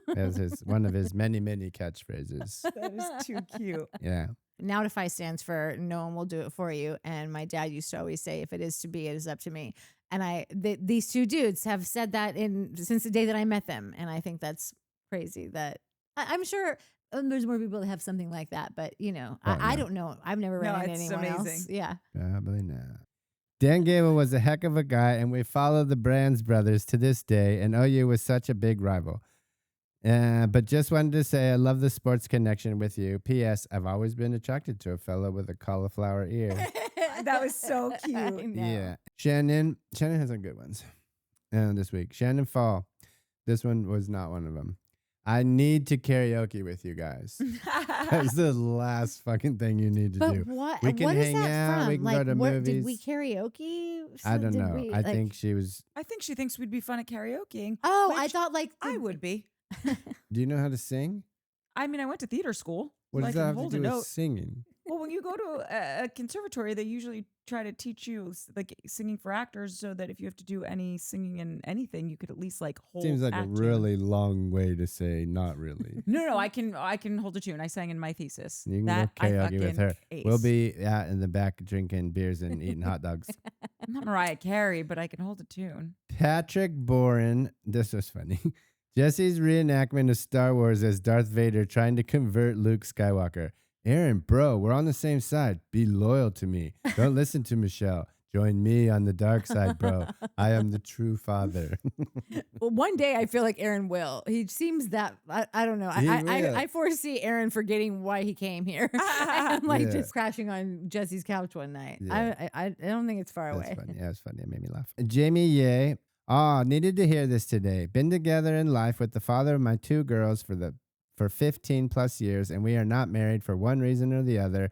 That was one of his many, many catchphrases. That is too cute. Yeah. Nautify stands for no one will do it for you. And my dad used to always say, if it is to be, it is up to me. And these two dudes have said that since the day that I met them. And I think that's crazy that I'm sure there's more people that have something like that. But, you know, I don't know. I've never ran into anyone else. Yeah. Probably not. Dan Gable was a heck of a guy, and we follow the Brands brothers to this day, and OU was such a big rival. But just wanted to say I love the sports connection with you. P.S. I've always been attracted to a fellow with a cauliflower ear. That was so cute. Yeah. Shannon has some good ones this week. Shannon Fall. This one was not one of them. I need to karaoke with you guys. That's the last fucking thing you need to do. What? We can what hang is that out. from? We can go to movies. Did we karaoke? I don't know. I think she was. I think she thinks we'd be fun at karaokeing. Oh, I thought I would be. Do you know how to sing? I mean, I went to theater school. What does that have to hold do a with note. singing? Well, when you go to a conservatory, they usually try to teach you like singing for actors, so that if you have to do any singing in anything, you could at least like hold. Seems like a tune. really long way to say not really. No, I can hold a tune. I sang in my thesis. You can that go karaoke I with her. ace. We'll be out in the back drinking beers and eating hot dogs. I'm not Mariah Carey, but I can hold a tune. Patrick Boren. This was funny. Jesse's reenactment of Star Wars as Darth Vader trying to convert Luke Skywalker. Aaron, bro, we're on the same side. Be loyal to me. Don't listen to Michelle. Join me on the dark side, bro. I am the true father. Well, one day I feel like Aaron will. He seems that I don't know. He will. I foresee Aaron forgetting why he came here and Yeah. just crashing on Jesse's couch one night. Yeah. I don't think it's far That's away. funny. Yeah, it's funny. It made me laugh. Jamie Ye. Needed to hear this today. Been together in life with the father of my 2 girls for 15 plus years, and we are not married for one reason or the other,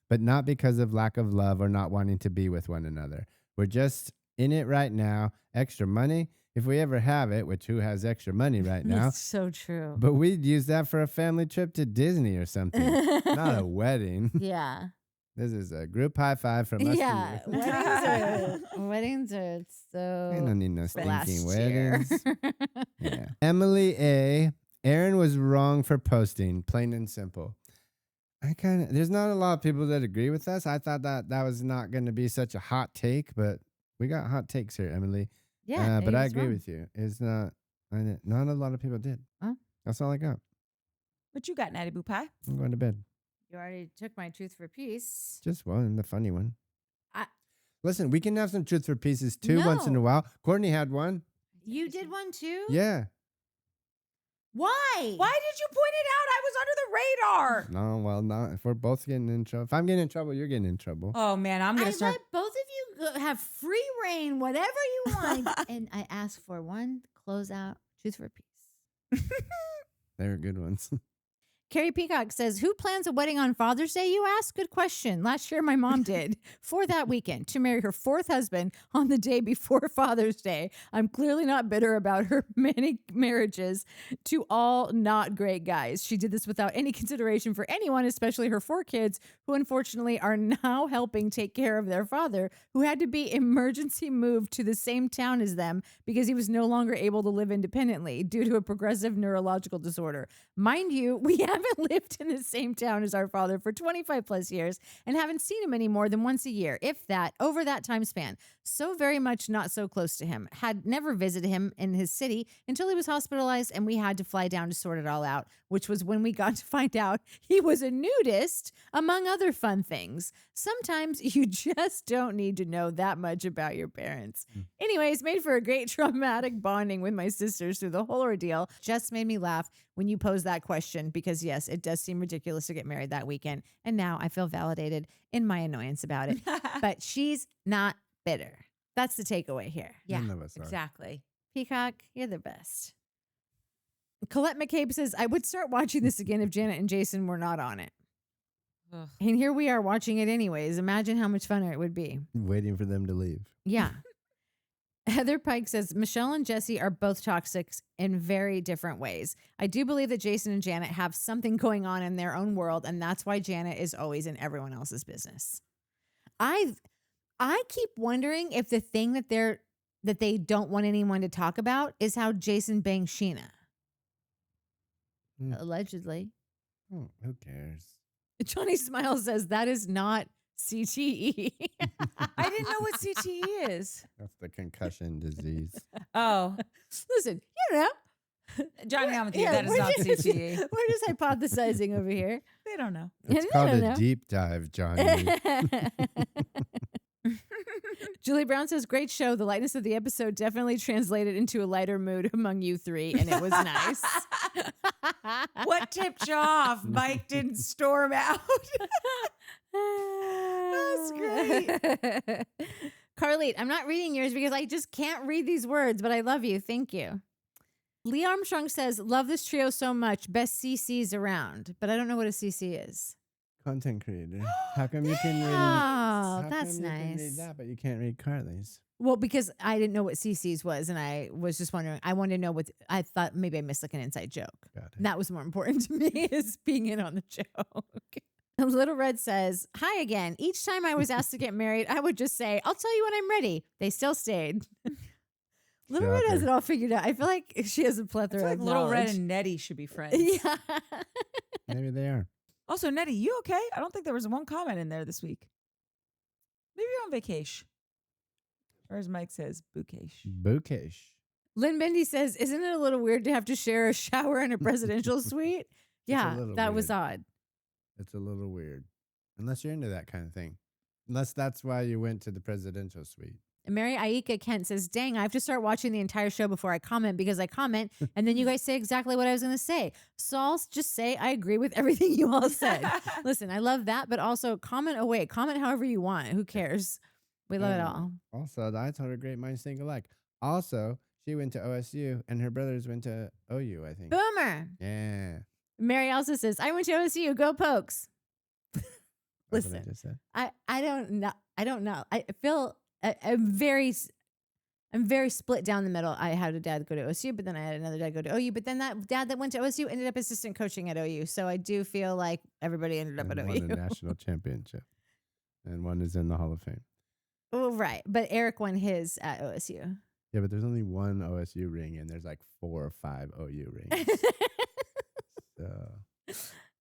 but not because of lack of love or not wanting to be with one another. We're just in it right now. Extra money, if we ever have it, which who has extra money right now? It's so true. But we'd use that for a family trip to Disney or something, not a wedding. Yeah. This is a group high five from us Yeah. to you. Weddings are so We don't need no last stinking year. weddings. Yeah. Emily A. Aaron was wrong for posting, plain and simple. There's not a lot of people that agree with us. I thought that was not going to be such a hot take, but we got hot takes here, Emily. Yeah. But I agree with you. It's not a lot of people did. Huh? That's all I got. What you got, Natty Boo Pie? I'm going to bed. You already took my truth for peace. Just one, the funny one. I- Listen, we can have some truth for pieces too once in a No. while. Courtney had one. You did one too? Yeah. Why? Why did you point it out? I was under the radar. No, well, not if we're both getting in trouble. If I'm getting in trouble, you're getting in trouble. Oh man, I'm gonna I start. let both of you have free reign, whatever you want. And I asked for one closeout truth for peace. They were good ones. Carrie Peacock says, who plans a wedding on Father's Day, you ask? Good question. Last year, my mom did for that weekend to marry her 4th husband on the day before Father's Day. I'm clearly not bitter about her many marriages to all not great guys. She did this without any consideration for anyone, especially her 4 kids, who unfortunately are now helping take care of their father, who had to be emergency moved to the same town as them because he was no longer able to live independently due to a progressive neurological disorder. Mind you, we haven't lived in the same town as our father for 25 plus years and haven't seen him any more than once a year, if that, over that time span. So very much not so close to him. Had never visited him in his city until he was hospitalized and we had to fly down to sort it all out, which was when we got to find out he was a nudist, among other fun things. Sometimes you just don't need to know that much about your parents. Anyways, made for a great traumatic bonding with my sisters through the whole ordeal. Just made me laugh when you posed that question because, yes, it does seem ridiculous to get married that weekend. And now I feel validated in my annoyance about it. But she's not bitter. That's the takeaway here. Yeah, None of us are. Exactly. Peacock, you're the best. Colette McCabe says, I would start watching this again if Janet and Jason were not on it. Ugh. And here we are watching it anyways. Imagine how much funner it would be. Waiting for them to leave. Yeah. Heather Pike says, Michelle and Jesse are both toxic in very different ways. I do believe that Jason and Janet have something going on in their own world, and that's why Janet is always in everyone else's business. I keep wondering if the thing that they don't want anyone to talk about is how Jason banged Sheena. Allegedly. Oh, who cares? Johnny Smile says that is not CTE. I didn't know what CTE is. That's the concussion disease. Oh, Listen, you know. Johnny, I'm with you. Yeah, That is we're not just- CTE. We're just hypothesizing over here. They don't know. It's I called don't a know. deep dive, Johnny. Julie Brown says, great show. The lightness of the episode definitely translated into a lighter mood among you 3, and it was nice. What tipped you off? Mike didn't storm out. That's great. Carly, I'm not reading yours because I just can't read these words, but I love you. Thank you. Lee Armstrong says, love this trio so much. Best CCs around. But I don't know what a CC is. Content creator. How come you can read? Oh, how that's come you can read nice. that, but you can't read Carly's? Well, because I didn't know what CC's was, and I was just wondering. I wanted to know what I thought. Maybe I missed like an inside joke. Got it. That was more important to me is being in on the joke. Little Red says, hi again. Each time I was asked to get married, I would just say, I'll tell you when I'm ready. They still stayed. Little Red has Shocker. it all figured out. I feel like she has a I plethora feel like of Little Red knowledge. and Nettie should be friends. Yeah. Maybe they are. Also, Nettie, you okay? I don't think there was one comment in there this week. Maybe you're on vacation. Or as Mike says, bouquet-ish. Bouquet. Lynn Bendy says, isn't it a little weird to have to share a shower in a presidential suite? Yeah, little that was weird. odd. It's a little weird. Unless you're into that kind of thing. Unless that's why you went to the presidential suite. Mary Aika Kent says, dang, I have to start watching the entire show before I comment because I comment and then you guys say exactly what I was going to say. So I'll just say I agree with everything you all said. Listen, I love that, but also comment away. Comment however you want. Who cares? We love it all. Also, I told her great minds think alike. Also, she went to OSU and her brothers went to OU, I think. Boomer. Yeah. Mary also says, I went to OSU. Go Pokes. That's what I Listen, just said. I don't know. I don't know. I feel I'm very split down the middle. I had a dad go to OSU, but then I had another dad go to OU. But then that dad that went to OSU ended up assistant coaching at OU. So I do feel like everybody ended up And at won OU. a national championship. And one is in the Hall of Fame. Oh, right. But Eric won his at OSU. Yeah, but there's only one OSU ring and there's like 4 or 5 OU rings. So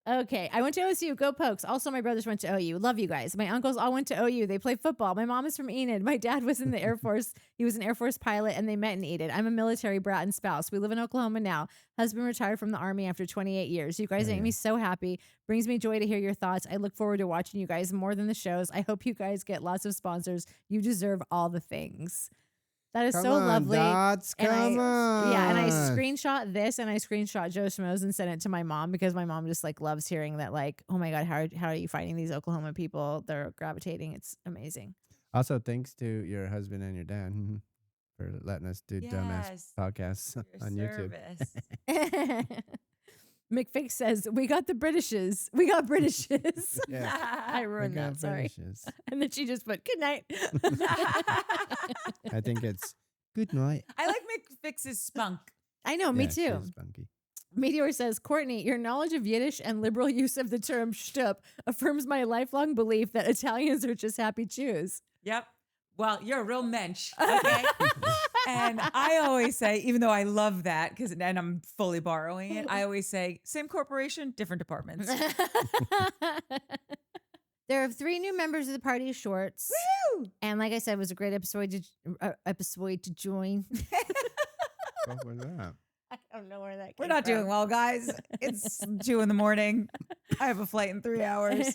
Okay. I went to OSU. Go Pokes. Also, my brothers went to OU. Love you guys. My uncles all went to OU. They play football. My mom is from Enid. My dad was in the Air Force. He was an Air Force pilot and they met in Enid. I'm a military brat and spouse. We live in Oklahoma now. Husband retired from the Army after 28 years. You guys make me so happy. Brings me joy to hear your thoughts. I look forward to watching you guys more than the shows. I hope you guys get lots of sponsors. You deserve all the things. That is come so on, lovely. Dots, come on. Yeah, and I screenshot this and I screenshot Joe Schmoes and sent it to my mom because my mom just like loves hearing that, like, oh my God, how are you finding these Oklahoma people? They're gravitating. It's amazing. Also, thanks to your husband and your dad for letting us do dumbass podcasts on YouTube. McFix says, we got the Britishes. We got Britishes. Yeah. I ruined that, sorry. Britishes. And then she just put, good night. I think it's good night. I like McFix's spunk. I know, me Yeah, too. she's spunky. Meteor says, Courtney, your knowledge of Yiddish and liberal use of the term shtup affirms my lifelong belief that Italians are just happy Jews. Yep. Well, you're a real mensch, okay? And I always say, even though I love that, and I'm fully borrowing it, I always say, same corporation, different departments. There are 3 new members of the party, Schwartz. Woo! And like I said, it was a great episode to join. What was that? I don't know where that came We're not from. doing well, guys. It's 2 a.m. I have a flight in 3 hours.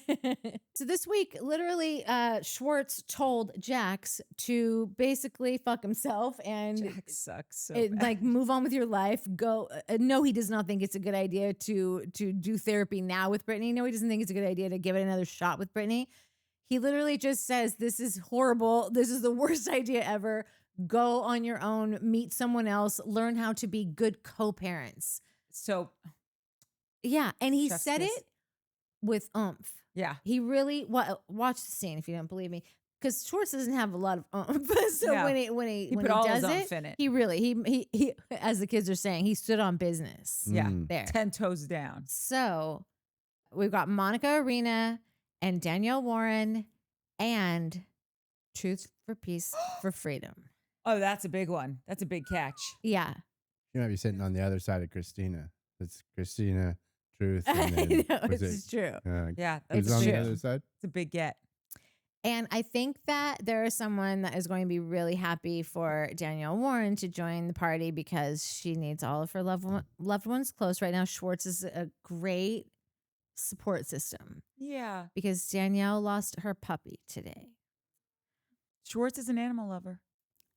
So this week, literally, Schwartz told Jax to basically fuck himself and Jack sucks so bad. like move on with your life. Go. No, he does not think it's a good idea to do therapy now with Britney. No, he doesn't think it's a good idea to give it another shot with Britney. He literally just says, this is horrible. This is the worst idea ever. Go on your own, meet someone else, learn how to be good co-parents. So, Yeah, and he Chef's said kiss. it with oomph. yeah. He really watch the scene if you don't believe me, because Schwartz doesn't have a lot of oomph. So Yeah. when he put all his does oomph in it. he really he as the kids are saying, he stood on business. Yeah. There. 10 toes down. So we've got Monica Arena and Danielle Warren and Truth for Peace for Freedom. Oh, that's a big one. That's a big catch. Yeah. You might be sitting on the other side of Christina. It's Christina, Truth, and I then know, was it's true. Yeah, who's that's on true. the other side? It's a big get. And I think that there is someone that is going to be really happy for Danielle Warren to join the party because she needs all of her loved ones close right now. Schwartz is a great support system Yeah. because Danielle lost her puppy today. Schwartz is an animal lover.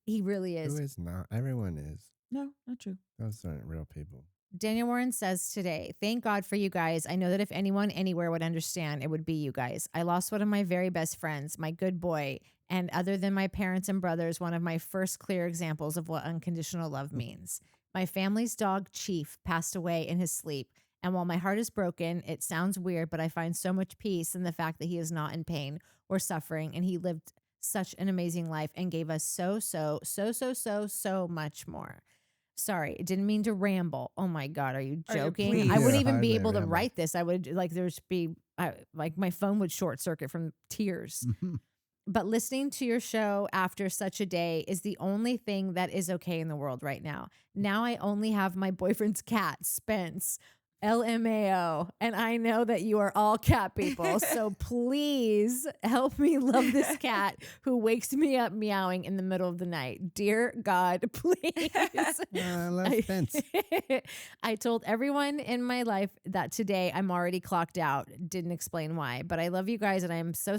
He really Who is. is not? Everyone is. No, not true. Those aren't real people. Danielle Warren says today, thank God for you guys. I know that if anyone anywhere would understand, it would be you guys. I lost one of my very best friends, my good boy, and other than my parents and brothers, one of my first clear examples of what unconditional love means. My family's dog, Chief, passed away in his sleep. And while my heart is broken, it sounds weird, but I find so much peace in the fact that he is not in pain or suffering, and he lived such an amazing life and gave us so much more. Sorry, I didn't mean to ramble. Oh my God, are you Are you joking? please? I wouldn't Yeah, even be hardly able to ramble. write this. I would like like my phone would short circuit from tears. But listening to your show after such a day is the only thing that is okay in the world right now. Now I only have my boyfriend's cat, Spence, LMAO, and I know that you are all cat people. So please help me love this cat who wakes me up meowing in the middle of the night. Dear God, please. I love Spence. I told everyone in my life that today I'm already clocked out. Didn't explain why, but I love you guys and I'm so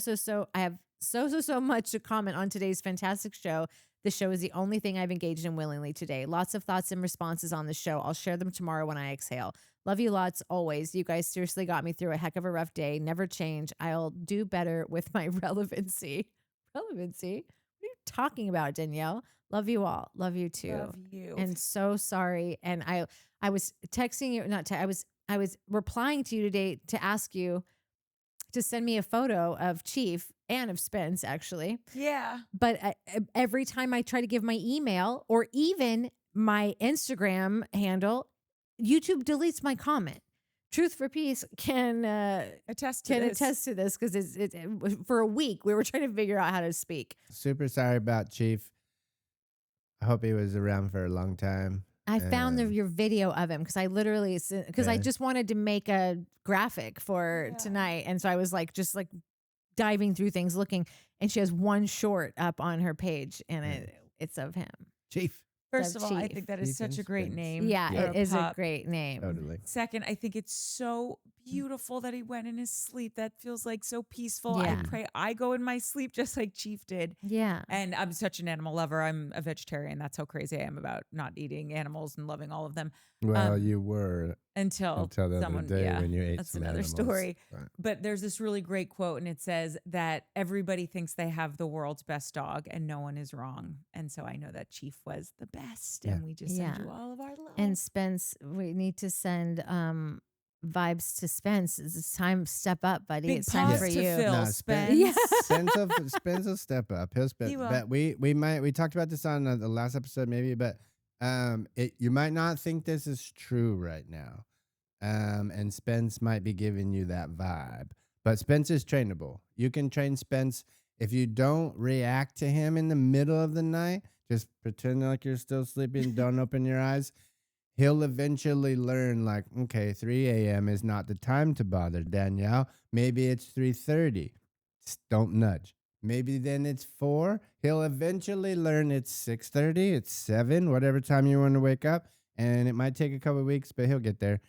I have so much to comment on today's fantastic show. The show is the only thing I've engaged in willingly today. Lots of thoughts and responses on the show. I'll share them tomorrow when I exhale. Love you lots always. You guys seriously got me through a heck of a rough day. Never change. I'll do better with my relevancy. Relevancy? What are you talking about, Danielle? Love you all. Love you too. Love you. And so sorry. And I was texting you, I was replying to you today to ask you to send me a photo of Chief and of Spence, actually. Yeah. But every time I try to give my email or even my Instagram handle, YouTube deletes my comment. Truth for Peace can attest to this because it for a week we were trying to figure out how to speak. Super sorry about Chief. I hope he was around for a long time. I found your video of him because I literally I just wanted to make a graphic for tonight, and so I was just diving through things looking, and she has one short up on her page, and it's of him. Chief. First of all, I Chief. think that is Chief such a and great Spence. name. Yeah, for it is a pup. great name. Totally. Second, I think it's so beautiful that he went in his sleep. That feels like so peaceful. Yeah. I pray I go in my sleep just like Chief did. Yeah. And I'm such an animal lover. I'm a vegetarian. That's how crazy I am about not eating animals and loving all of them. Well, you were Until the someone, other day when you ate that's some another animals. story. Right. But there's this really great quote, and it says that everybody thinks they have the world's best dog, and no one is wrong. And so I know that Chief was the best, and we just send Yeah. you all of our love. And Spence, we need to send vibes to Spence. It's time, step up, buddy. Big It's time paws for to you. fill, No, Spence. Yeah. Spence will step up. He'll He will. But we talked about this on the last episode maybe, but you might not think this is true right now. And Spence might be giving you that vibe. But Spence is trainable. You can train Spence. If you don't react to him in the middle of the night, just pretend like you're still sleeping, don't open your eyes. He'll eventually learn, okay, 3 a.m. is not the time to bother Danielle. Maybe it's 3:30. Just don't nudge. Maybe then it's 4. He'll eventually learn it's 6:30, it's 7, whatever time you want to wake up. And it might take a couple of weeks, but he'll get there.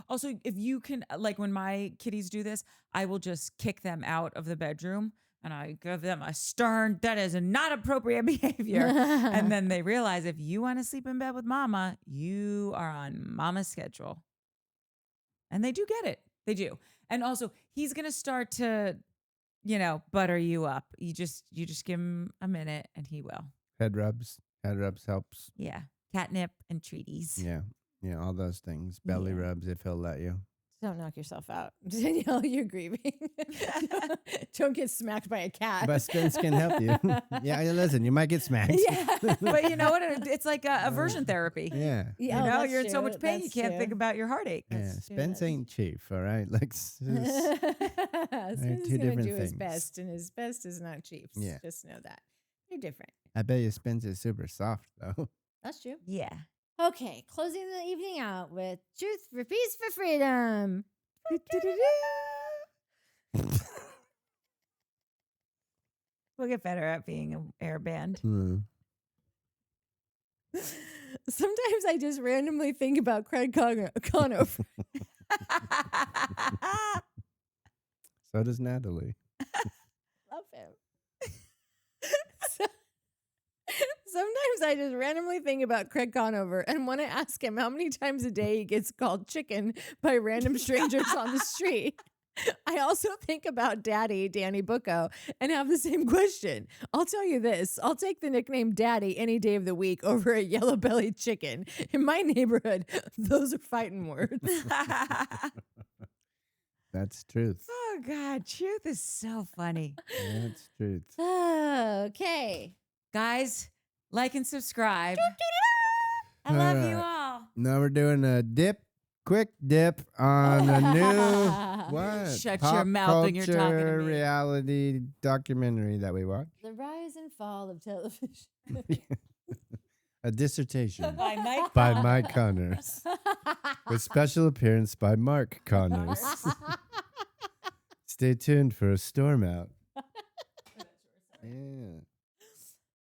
Also, if you can, when my kitties do this, I will just kick them out of the bedroom and I give them a stern, that is not appropriate behavior. And then they realize if you want to sleep in bed with mama, you are on mama's schedule. And they do get it. They do. And also, he's going to start to, butter you up. You just give him a minute and he will. Head rubs helps. Yeah. Catnip and treaties. Yeah, all those things. Belly rubs if he'll let you. Don't knock yourself out. Danielle, you're grieving. Don't get smacked by a cat. But Spence can help you. Yeah, listen, you might get smacked. Yeah. But you know what? It's like aversion therapy. Yeah. Yeah, that's You're in so true. much pain, you That's can't true. think about your heartache. Yeah, That's true, Spence that's- ain't Chief, all right? Spence is two gonna different do his things. best, and his best is not Chief's. Yeah. Just know that. You're different. I bet you Spence is super soft, though. That's true. Yeah. Okay, closing the evening out with Truth for Peace for Freedom. We'll get better at being an air band. Sometimes I just randomly think about Craig Conover. So does Natalie. Love him. Sometimes I just randomly think about Craig Conover and want to ask him how many times a day he gets called chicken by random strangers on the street. I also think about Daddy, Danny Bucco, and have the same question. I'll tell you this. I'll take the nickname Daddy any day of the week over a yellow-bellied chicken. In my neighborhood, those are fighting words. That's truth. Oh, God. Truth is so funny. That's truth. Okay. Guys, like and subscribe. I love you Alright. all. Now we're doing a quick dip on a new what? Shut Pop your mouth when you're talking to culture me. reality documentary that we watched. The rise and fall of television. A dissertation By Mike. by Mike Connors with special appearance by Mark Connors. Stay tuned for a storm out.